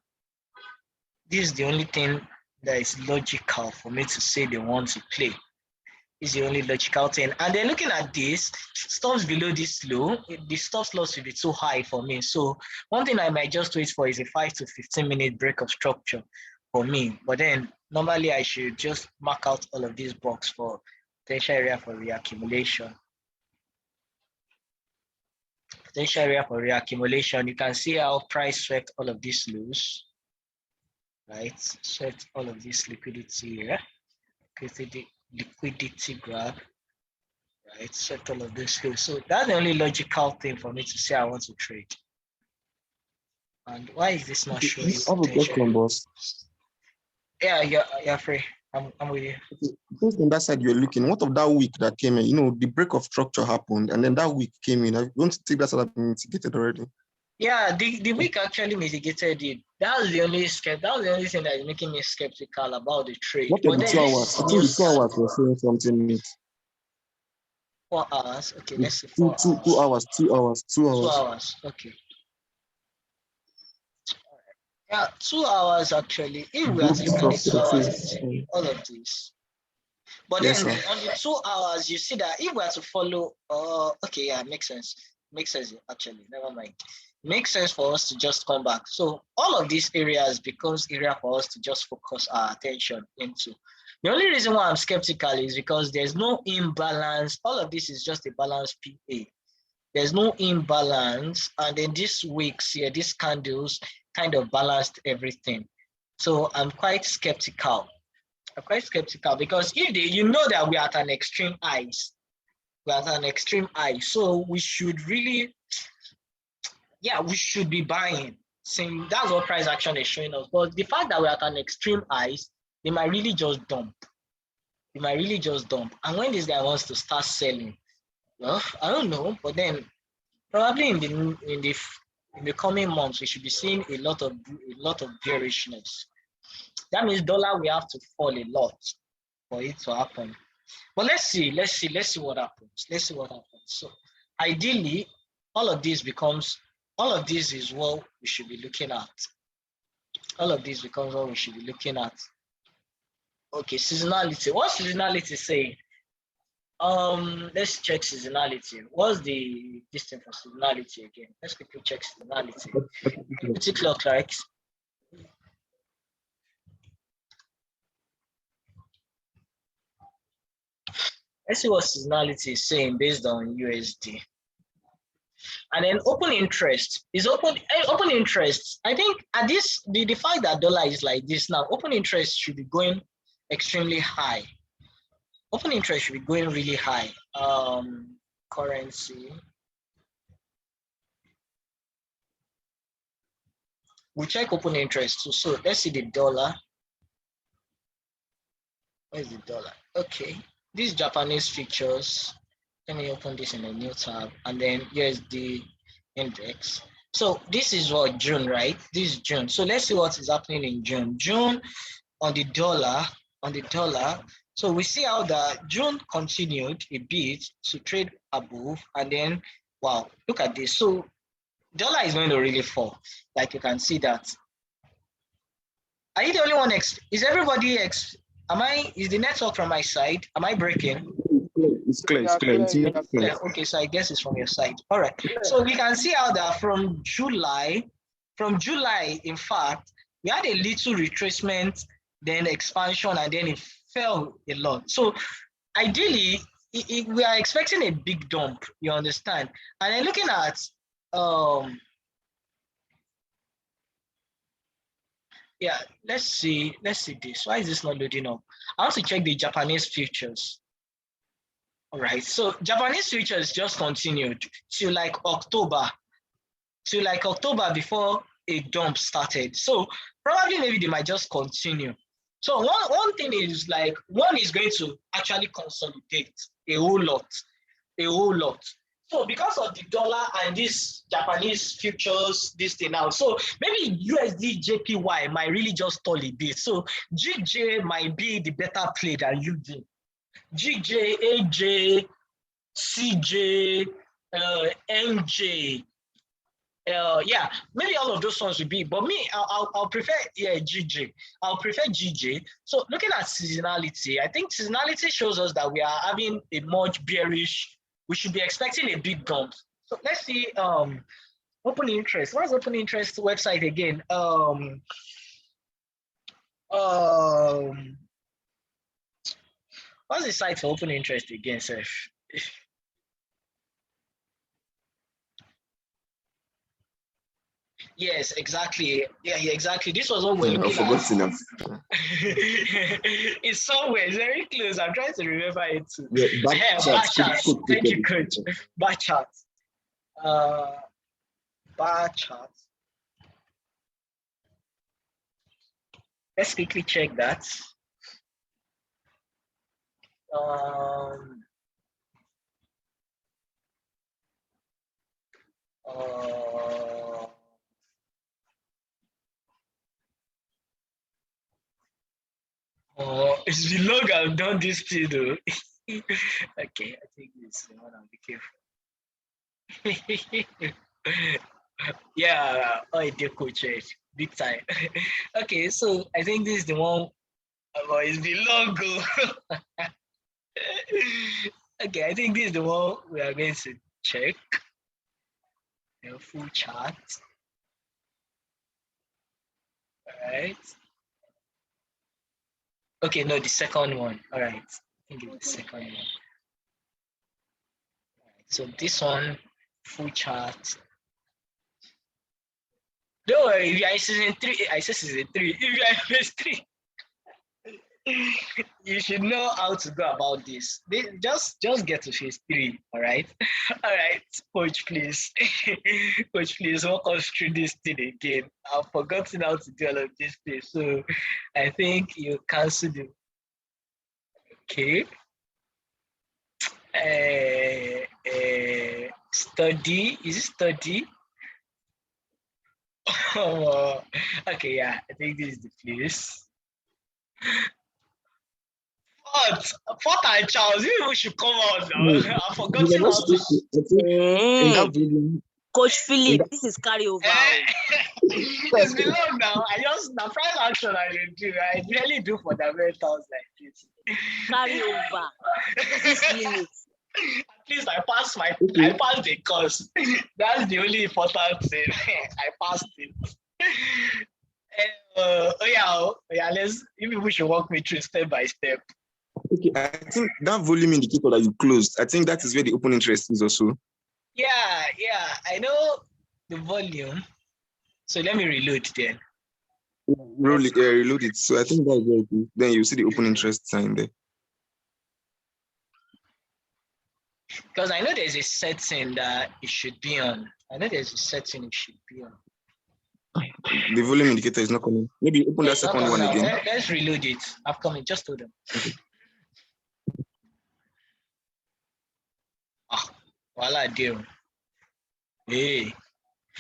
This is the only thing that is logical for me to say they want to play. Is the only logical thing. And then looking at this, stops below this low, the stop loss will be too high for me. So one thing I might just wait for is a 5 to 15 minute break of structure for me. But then normally I should just mark out all of these blocks for potential area for reaccumulation. Potential area for reaccumulation. You can see how price swept all of these lows, right? Swept all of this liquidity here. Liquidity grab, right? Set all of this here. So that's the only logical thing for me to say I want to trade. And why is this not showing potential? Boss. Yeah, you're free. I'm with you. Based on that side you're looking, what of that week that came in? The break of structure happened, and then that week came in. I want to take that side of mitigated already. Yeah, the week actually mitigated it. That was the only thing that is making me skeptical about the trade. What of the 2 hours? I think the 2 hours was showing something in it. 4 hours. Okay, let's see 4 hours. 2 hours. 2 hours. 2 hours. 2 hours. Okay. Yeah, 2 hours actually. If we are to look at the 2 hours, all of this. But yes, then on the 2 hours, you see that if we are to follow, okay, yeah, makes sense. Makes sense actually. Never mind. Makes sense for us to just come back. So all of these areas becomes area for us to just focus our attention into. The only reason why I'm skeptical is because there's no imbalance. All of this is just a balanced PA. There's no imbalance, and then this week's here, these candles kind of balanced everything. So I'm quite skeptical. Because if that we are at an extreme high, so we should really, we should be buying. Same, that's what price action is showing us. But the fact that we're at an extreme high, they might really just dump. And when this guy wants to start selling, well, I don't know, but then probably in the coming months we should be seeing a lot of bearishness. That means dollar will have to fall a lot for it to happen. But let's see what happens. So ideally, all of this is what we should be looking at. Okay, seasonality. What's seasonality saying? Let's check seasonality. What's the distance for seasonality again? Let's quickly check seasonality. What's it look like? Let's see what seasonality is saying based on USD. And then open interest. Open interest. I think at this, the fact that dollar is like this now, open interest should be going extremely high. Open interest should be going really high. Currency. We'll check open interest too. So let's see the dollar. Where's the dollar? Okay. These Japanese features. Let me open this in a new tab. And then here's the index. So this is what, June, right? This is June. So let's see what is happening in June. June on the dollar. So we see how the June continued a bit to trade above, and then, wow, look at this. So dollar is going to really fall. Like you can see that. Are you the only one? Is everybody is the network from my side? Am I breaking? It's clear. Okay, so I guess it's from your side. All right. So we can see how that from July, in fact, we had a little retracement, then expansion, and then it fell a lot. So ideally, we are expecting a big dump, you understand? And then looking at yeah, let's see this. Why is this not loading up? I want to check the Japanese futures. All right, so Japanese futures just continued to like October before a dump started. So probably maybe they might just continue. So one thing is like one is going to actually consolidate a whole lot. So because of the dollar and this Japanese futures, this thing now, so maybe USD JPY might really just stall a bit. So GJ might be the better play than UD. GJ, AJ, CJ, MJ. Yeah, maybe all of those ones would be, but me, I'll prefer GJ. I'll prefer GJ. So looking at seasonality, I think seasonality shows us that we are having a much bearish. We should be expecting a big dump. So let's see. Open interest. What is open interest website again? What's the site for open interest again, Seth? Yes, exactly. Yeah, exactly. This was what we're looking at. It's somewhere. It's very close. I'm trying to remember it too. Yeah, bar charts. Thank you, coach. Bar charts. Bar charts. Let's quickly check that. Oh, it's been long I've done this thing though. Okay, I think this is the one I'll be careful. Yeah, I did coach it big time. Okay, so I think this is the one. Oh, it's been long ago. Okay, I think this is the one we are going to check. The full chart. All right. Okay, no, the second one. All right. I think it's the second one. All right. So this one, full chart. Don't worry, if you are season 3, I said season 3. If you are in phase 3, you should know how to go about this. Just get to phase 3, all right? All right, coach, please. Coach, please walk us through this thing again. I've forgotten how to do all of this thing, so I think you cancel the. Okay. Study, is it study? Oh, okay, yeah, I think this is the place. What and Charles, you people should come out now. I've forgotten how to. Coach Phillip, this is carryover. It's been long now. The prime action I do. I really do fundamentals like this. Carryover. 6 minutes. At least I passed the course. That's the only important thing. I passed it. You people should walk me through step by step. Okay, I think that volume indicator that you closed, I think that is where the open interest is also. Yeah, I know the volume. So let me reload then. Reload it. So I think that's where it is. Then you see the open interest sign there. Because I know there's a setting that it should be on. The volume indicator is not coming. Maybe open that second one again. Let's reload it. I've come in. Just hold them. Okay. Voila, deal. Hey.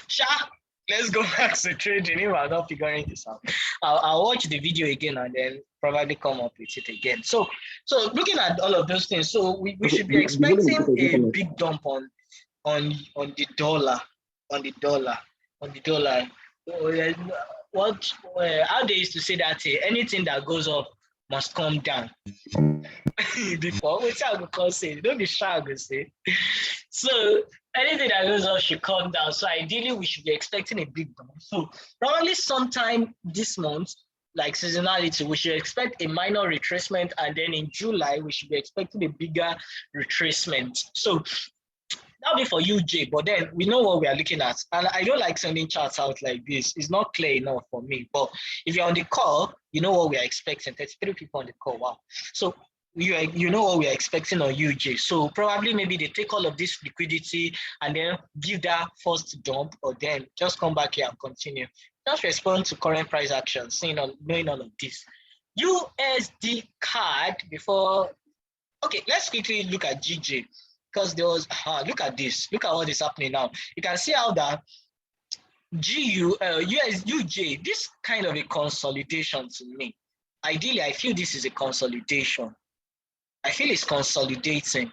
Sha, let's go back to trading. If I'm not figuring this out, I'll watch the video again and then probably come up with it again. So looking at all of those things, so we should be expecting a big dump on the dollar. How they used to say that anything that goes up must come down. Before, which I would say, don't be shy, I would say. So anything that goes up should come down. So ideally, we should be expecting a big dump. So probably sometime this month, like seasonality, we should expect a minor retracement, and then in July we should be expecting a bigger retracement. So that'll be for UJ, but then we know what we are looking at. And I don't like sending charts out like this. It's not clear enough for me. But if you're on the call, you know what we are expecting. 33 people on the call. Wow. So you know what we are expecting on UJ. So probably maybe they take all of this liquidity and then give that first dump, or then just come back here and continue. Just respond to current price action, knowing all of this. USD card before. Okay, let's quickly look at GJ, because there was look at this. Look at what is happening now. You can see how that UJ, this kind of a consolidation to me. Ideally, I feel this is a consolidation. I feel it's consolidating.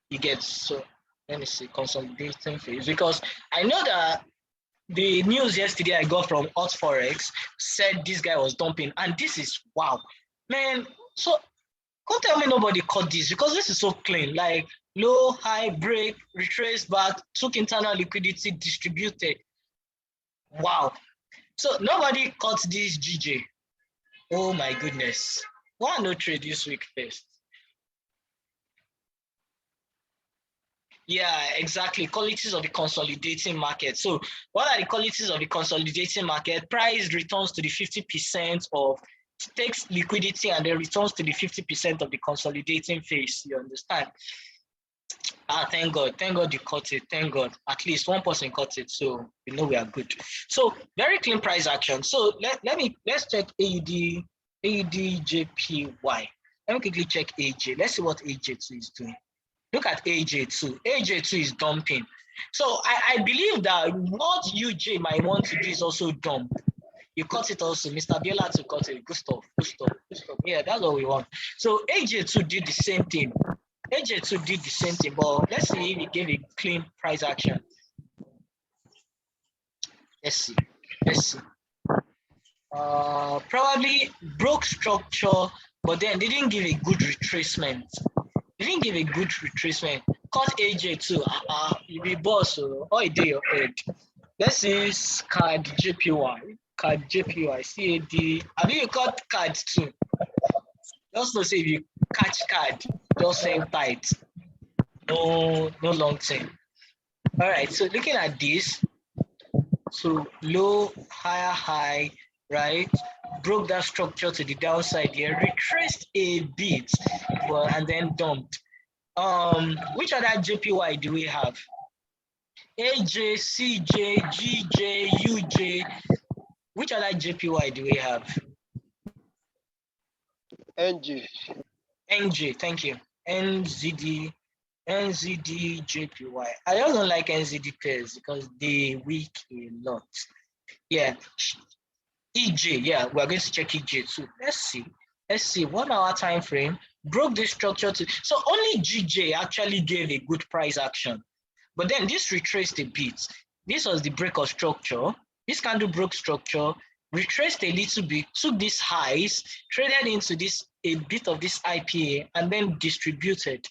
You get, so let me see, consolidating phase, because I know that the news yesterday I got from Hot Forex said this guy was dumping, and this is wow, man. So don't tell me nobody caught this, because this is so clean. Like low, high, break, retrace back, took internal liquidity, distributed. Wow. So nobody caught this GJ. Oh my goodness. Why no trade this week first? Yeah, exactly. Qualities of the consolidating market. So what are the qualities of the consolidating market? Price returns to the 50% of, takes liquidity and then returns to the 50% of the consolidating phase. You understand? Thank God you caught it. Thank God. At least one person caught it. So we know we are good. So very clean price action. So let's check AUDJPY. Let me quickly check AJ. Let's see what AJ2 is doing. Look at AJ2. AJ2 is dumping. So I believe that what UJ might want to do is also dump. You cut it also. Mr. Biola to cut it. Good stuff. Yeah, that's what we want. So AJ2 did the same thing. AJ2 did the same thing, but let's see if he gave a clean price action. Let's see. Probably broke structure, but then they didn't give a good retracement. Cut AJ2. You be boss, or you do your head. Let's see card JPY. CAD. I mean, you cut card too. Just to say, if you catch card, just hang tight. No long term. All right. So looking at this, so low, higher, high, right? Broke that structure to the downside here, retraced a bit, and then dumped. Which other JPY do we have? AJ, CJ, GJ, UJ. Which other JPY do we have? NG. Thank you. NZD, JPY. I just don't like NZD pairs because they weak a lot. Yeah. EJ, yeah, we're going to check EJ too. Let's see. 1 hour time frame broke this structure to, so only GJ actually gave a good price action. But then this retraced a bit. This was the break of structure. This candle broke structure, retraced a little bit, took these highs, traded into this, a bit of this IPA, and then distributed.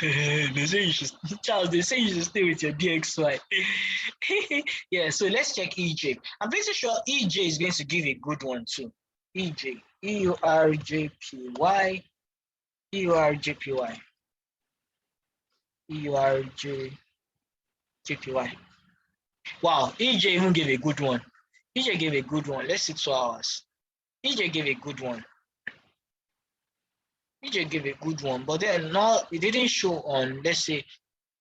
They say you should stay with your DXY. Yeah, so let's check EJ. I'm pretty sure EJ is going to give a good one too. EJ, EURJPY. Wow, EJ even gave a good one. Let's see 2 hours. EJ gave a good one. But then it didn't show on, let's say,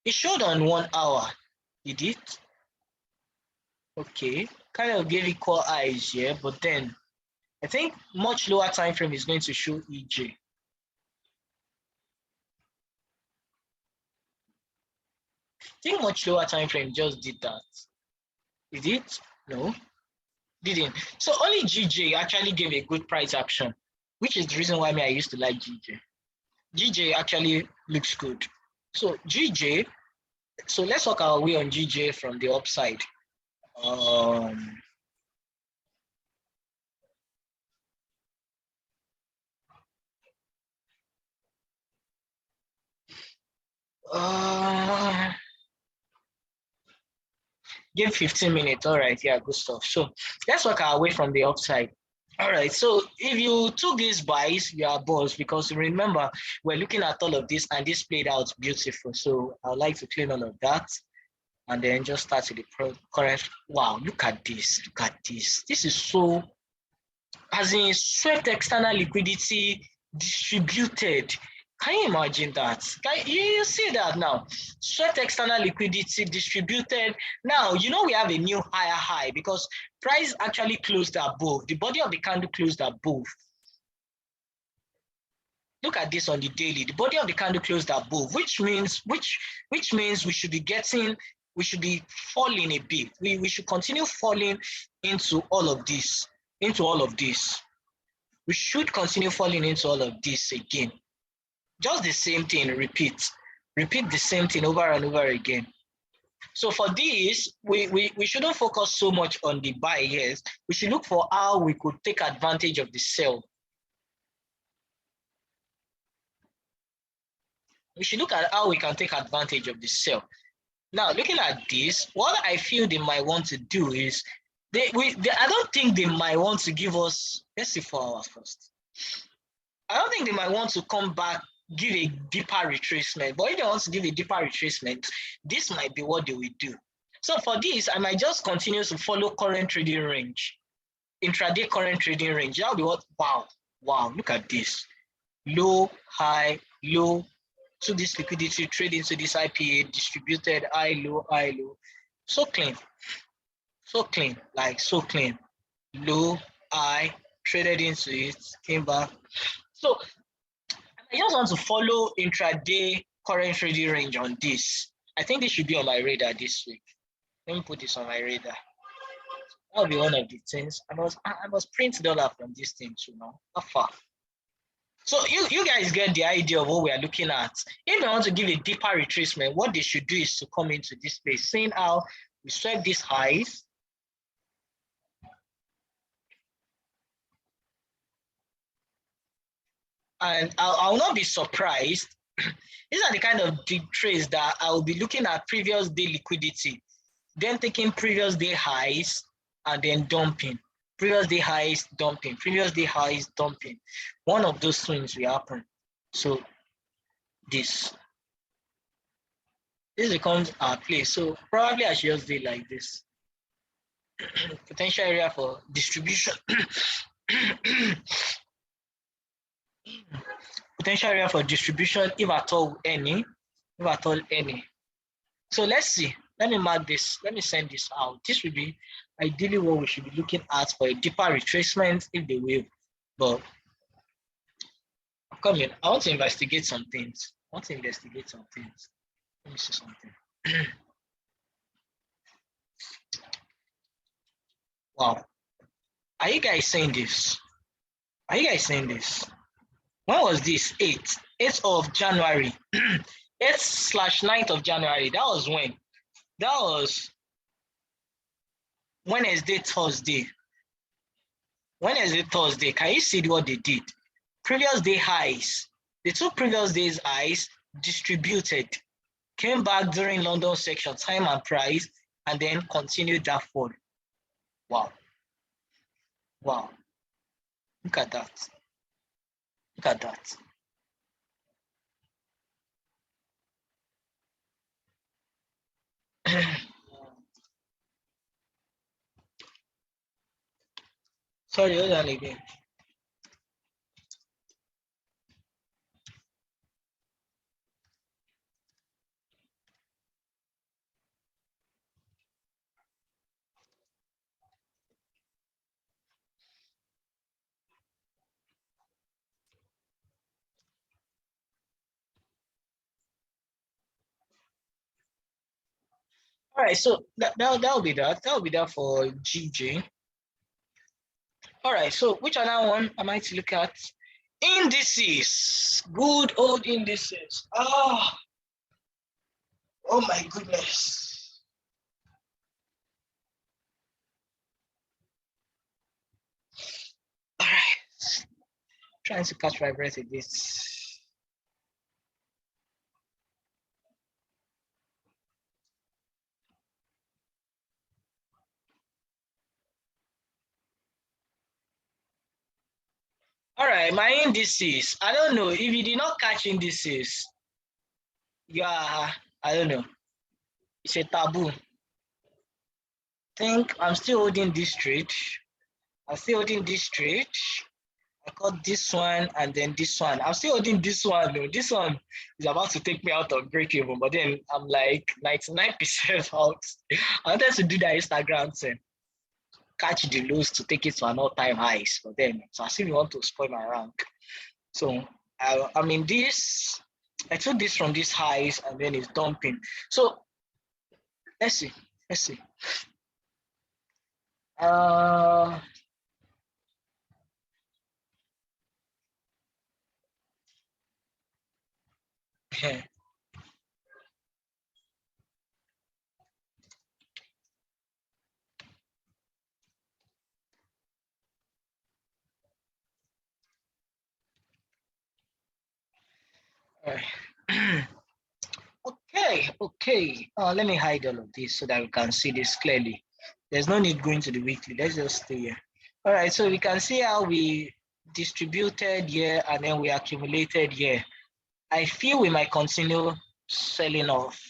it showed on 1 hour. Did it? Okay, kind of gave equal eyes here, but then I think much lower time frame is going to show EJ. I think much lower time frame just did that. Did it? No, didn't. So only GJ actually gave a good price action, which is the reason why I used to like GJ. GJ actually looks good. So GJ, so let's work our way on GJ from the upside. Give 15 minutes. All right, yeah, good stuff. So let's work our way from the upside. All right, so if you took these buys, you are boss, because remember, we're looking at all of this and this played out beautiful. So I'd like to clean all of that and then just start with the current. Wow, look at this. Look at this. This is so, as in swept external liquidity distributed. Can you imagine that? You see that now? Swept external liquidity distributed. Now, you know we have a new higher high because price actually closed above. The body of the candle closed above. Look at this on the daily. The body of the candle closed above, which means we should be getting, we should be falling a bit. We should continue falling into all of this, We should continue falling into all of this again. Just the same thing, repeat the same thing over and over again. So for this, we shouldn't focus so much on the buy here. We should look for how we could take advantage of the sell. We should look at how we can take advantage of the sell. Now, looking at this, what I feel they might want to do is, I don't think they might want to give us, let's see 4 hours first. I don't think they might want to come back, give a deeper retracement. But if they want to give a deeper retracement, this might be what they will do. So for this, I might just continue to follow current trading range, intraday current trading range. That will be what? Wow, look at this. Low, high, low. To this liquidity, trade into this IPA, distributed, high, low. So clean, like so clean. Low, high, traded into it, came back. So I just want to follow intraday current trading range on this. I think this should be on my radar this week. Let me put this on my radar. That'll be one of the things. I must print dollar from this thing too now. How far? So you guys get the idea of what we are looking at. If they want to give a deeper retracement, what they should do is to come into this place, seeing how we swept these highs. And I'll not be surprised. These are the kind of deep trades that I will be looking at previous day liquidity, then taking previous day highs and then dumping. Previous day highs, dumping. Previous day highs, dumping. One of those swings will happen. So this becomes our place. So probably I should just do it like this. Potential area for distribution. Potential area for distribution, if at all any. So let's see. Let me mark this. Let me send this out. This will be ideally what we should be looking at for a deeper retracement if they will. But I'm coming. I want to investigate some things. Let me see something. Wow. Are you guys saying this? When was this? 8th of January. 8/9th of January. That was when? That was Wednesday, Thursday. Can you see what they did? Previous day highs. The 2 previous days highs distributed, came back during London section, time and price, and then continued that fall. Wow. Look at that. Sorry, hold on again. All right, so that'll be that. That'll be that for GJ. All right, so which other one am I to look at? Indices. Good old indices. Oh my goodness. All right. Trying to catch my breath a bit. All right, my indices. I don't know if you did not catch indices. Yeah, I don't know. It's a taboo. Think I'm still holding this straight. I'm still holding this straight. I got this one and then this one. I'm still holding this one though. This one is about to take me out of break even, but then I'm like 99% out. I wanted to do that Instagram thing. Catch the lows to take it to an all-time highs, but then it's as if you want to spoil my rank. So I mean this, I took this from these highs and then it's dumping. So let's see. Let's see. Okay. Let me hide all of this so that we can see this clearly. There's no need going to the weekly. Let's just stay here. All right, so we can see how we distributed here and then we accumulated here. I feel we might continue selling off.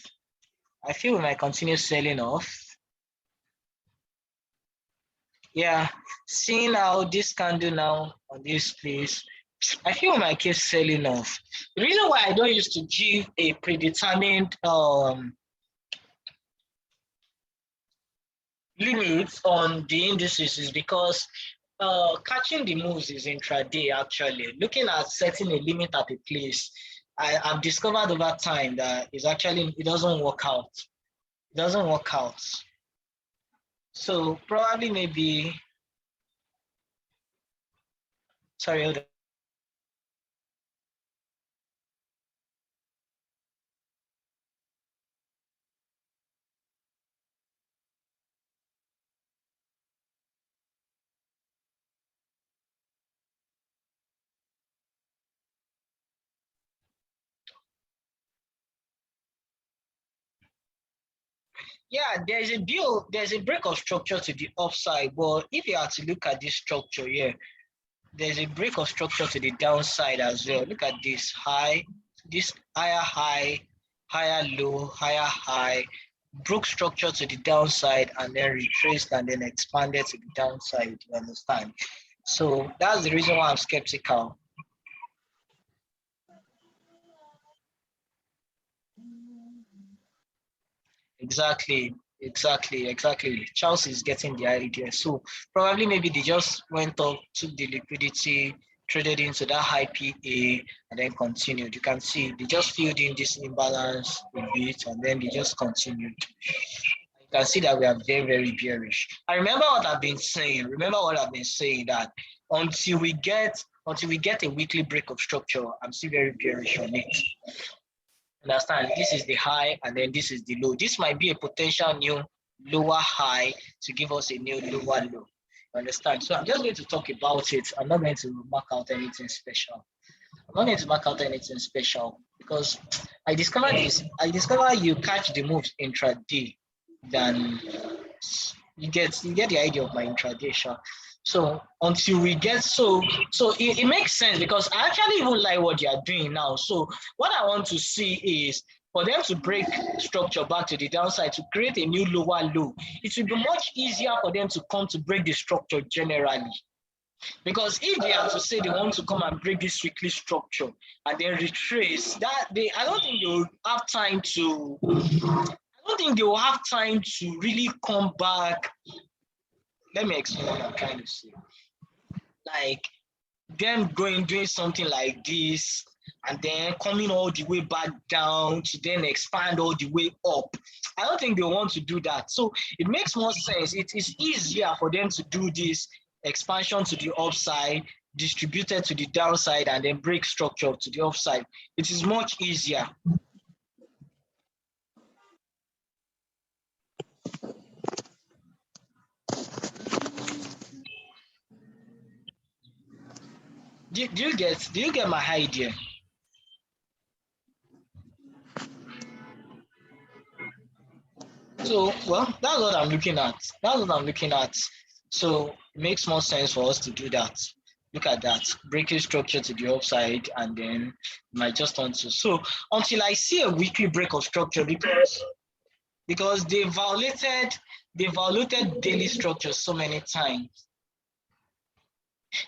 Yeah, seeing how this candle now on this place, I feel we might keep selling off. The reason why I don't used to give a predetermined limits on the indices is because catching the moves is intraday actually. Looking at setting a limit at a place, I've discovered over time that it doesn't work out. It doesn't work out. So probably maybe, sorry, hold on. Yeah, there's a break of structure to the upside, but if you are to look at this structure here, there's a break of structure to the downside as well. Look at this high, this higher low, higher high, broke structure to the downside and then retraced and then expanded to the downside, you understand? So that's the reason why I'm skeptical. Exactly. Charles is getting the idea. So probably maybe they just went up, took the liquidity, traded into that high PA, and then continued. You can see they just filled in this imbalance a bit, and then they just continued. You can see that we are very, very bearish. I remember what I've been saying. That until we get a weekly break of structure, I'm still very bearish on it. Understand? This is the high and then this is the low. This might be a potential new lower high to give us a new lower low. Understand? So I'm just going to talk about it. I'm not going to mark out anything special. Because I discovered you catch the moves intraday than you get the idea of my intraday. So until we get it makes sense because I actually even like what they are doing now. So what I want to see is for them to break structure back to the downside to create a new lower low. It will be much easier for them to come to break the structure generally. Because if they are to say they want to come and break this weekly structure and then retrace that, I don't think they will have time to really come back. Let me explain what I'm trying to say. Like them doing something like this and then coming all the way back down to then expand all the way up. I don't think they want to do that. So it makes more sense. It is easier for them to do this expansion to the upside, distributed to the downside, and then break structure to the upside. It is much easier. Do you get my idea? So, well, that's what I'm looking at. So it makes more sense for us to do that. Look at that, breaking structure to the upside, and then might just turn to. So until I see a weekly break of structure, because they violated daily structure so many times.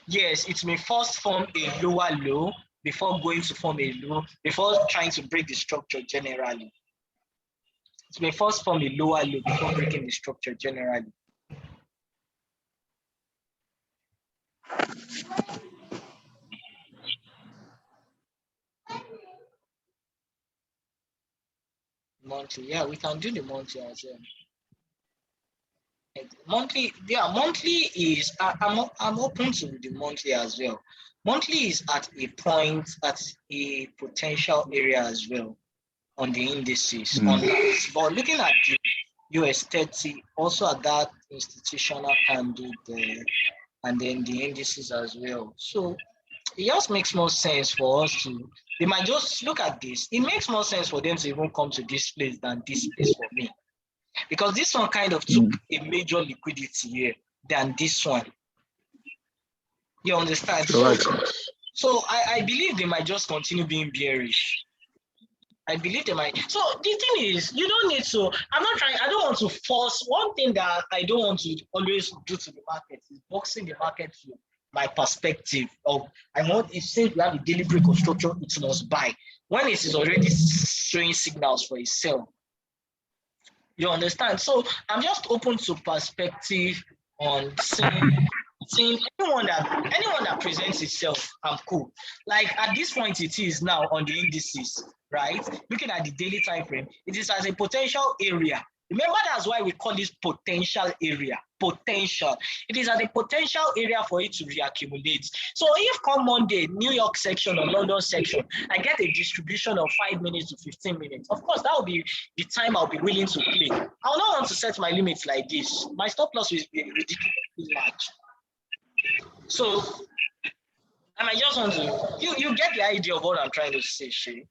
Yes, it may first form a lower low before going to form a low, before trying to break the structure generally. It may first form a lower low before breaking the structure generally. Monthly, yeah, we can do the monthly as well. Monthly, yeah, monthly is, I'm open to the monthly as well. Monthly is at a point, at a potential area as well on the indices on that. But looking at the US 30, also at that institutional candle there, and then the indices as well. So it just makes more sense for us to, they might just look at this. It makes more sense for them to even come to this place than this place for me. Because this one kind of took a major liquidity here than this one. You understand? So I believe they might just continue being bearish. I believe they might. So the thing is, you don't need to, I don't want to force. One thing that I don't want to always do to the market is boxing the market to my perspective of, I want, if since we have a daily break of structure, it must buy. When it is already showing signals for itself. You understand? So I'm just open to perspective on seeing anyone that presents itself. I'm cool. Like at this point, it is now on the indices, right? Looking at the daily time frame, it is as a potential area. Remember, that's why we call this potential area. Potential. It is as a potential area for it to reaccumulate. So if come Monday, New York section or London section, I get a distribution of 5 minutes to 15 minutes. Of course, that will be the time I'll be willing to play. I will not want to set my limits like this. My stop loss will be ridiculously large. So, and I just want to, you get the idea of what I'm trying to say, Shay.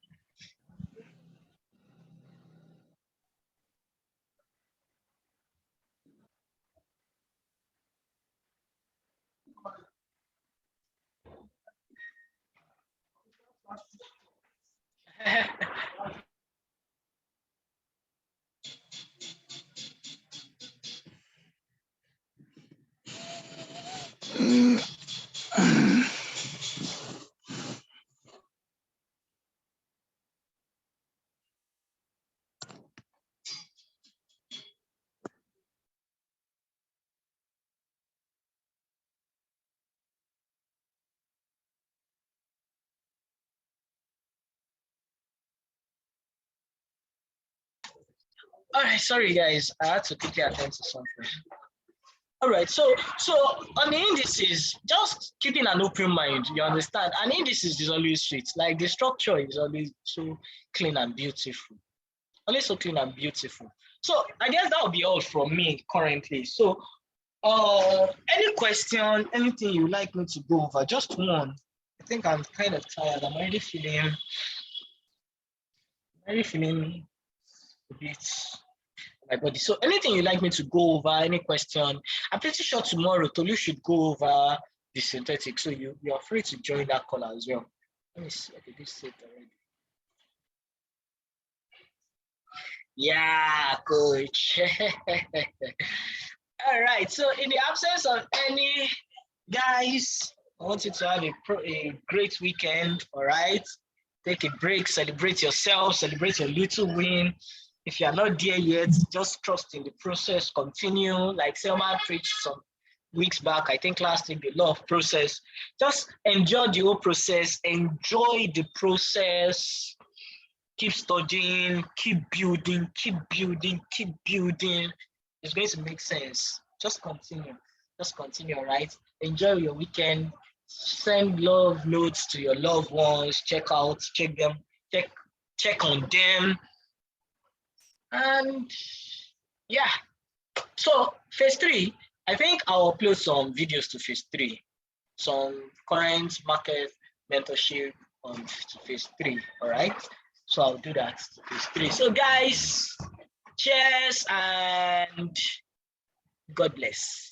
All right, sorry guys, I had to quickly attend to something. All right, so on the indices, just keeping an open mind, you understand? An indices is always sweet. Like the structure is always so clean and beautiful. Always so clean and beautiful. So I guess that will be all from me currently. So any question, anything you like me to go over, just one. I think I'm kind of tired. I'm already feeling a bit my body. So anything you like me to go over, any question, I'm pretty sure tomorrow Tolu should go over the synthetic. So you're free to join that call as well. Let me see. Okay, this set already. Yeah, coach. All right. So in the absence of any guys, I want you to have a great weekend. All right. Take a break, celebrate yourself, celebrate your little win. If you're not there yet, just trust in the process, continue. Like Selma preached some weeks back, I think last week, the law of process. Just enjoy the whole process, enjoy the process, keep studying, keep building, keep building, keep building. It's going to make sense. Just continue, all right? Enjoy your weekend. Send love notes to your loved ones, check them, check on them. And yeah, so phase 3, I think I'll upload some videos to phase 3, some current market mentorship on to phase 3. All right, so I'll do that to phase 3. So guys, cheers and God bless.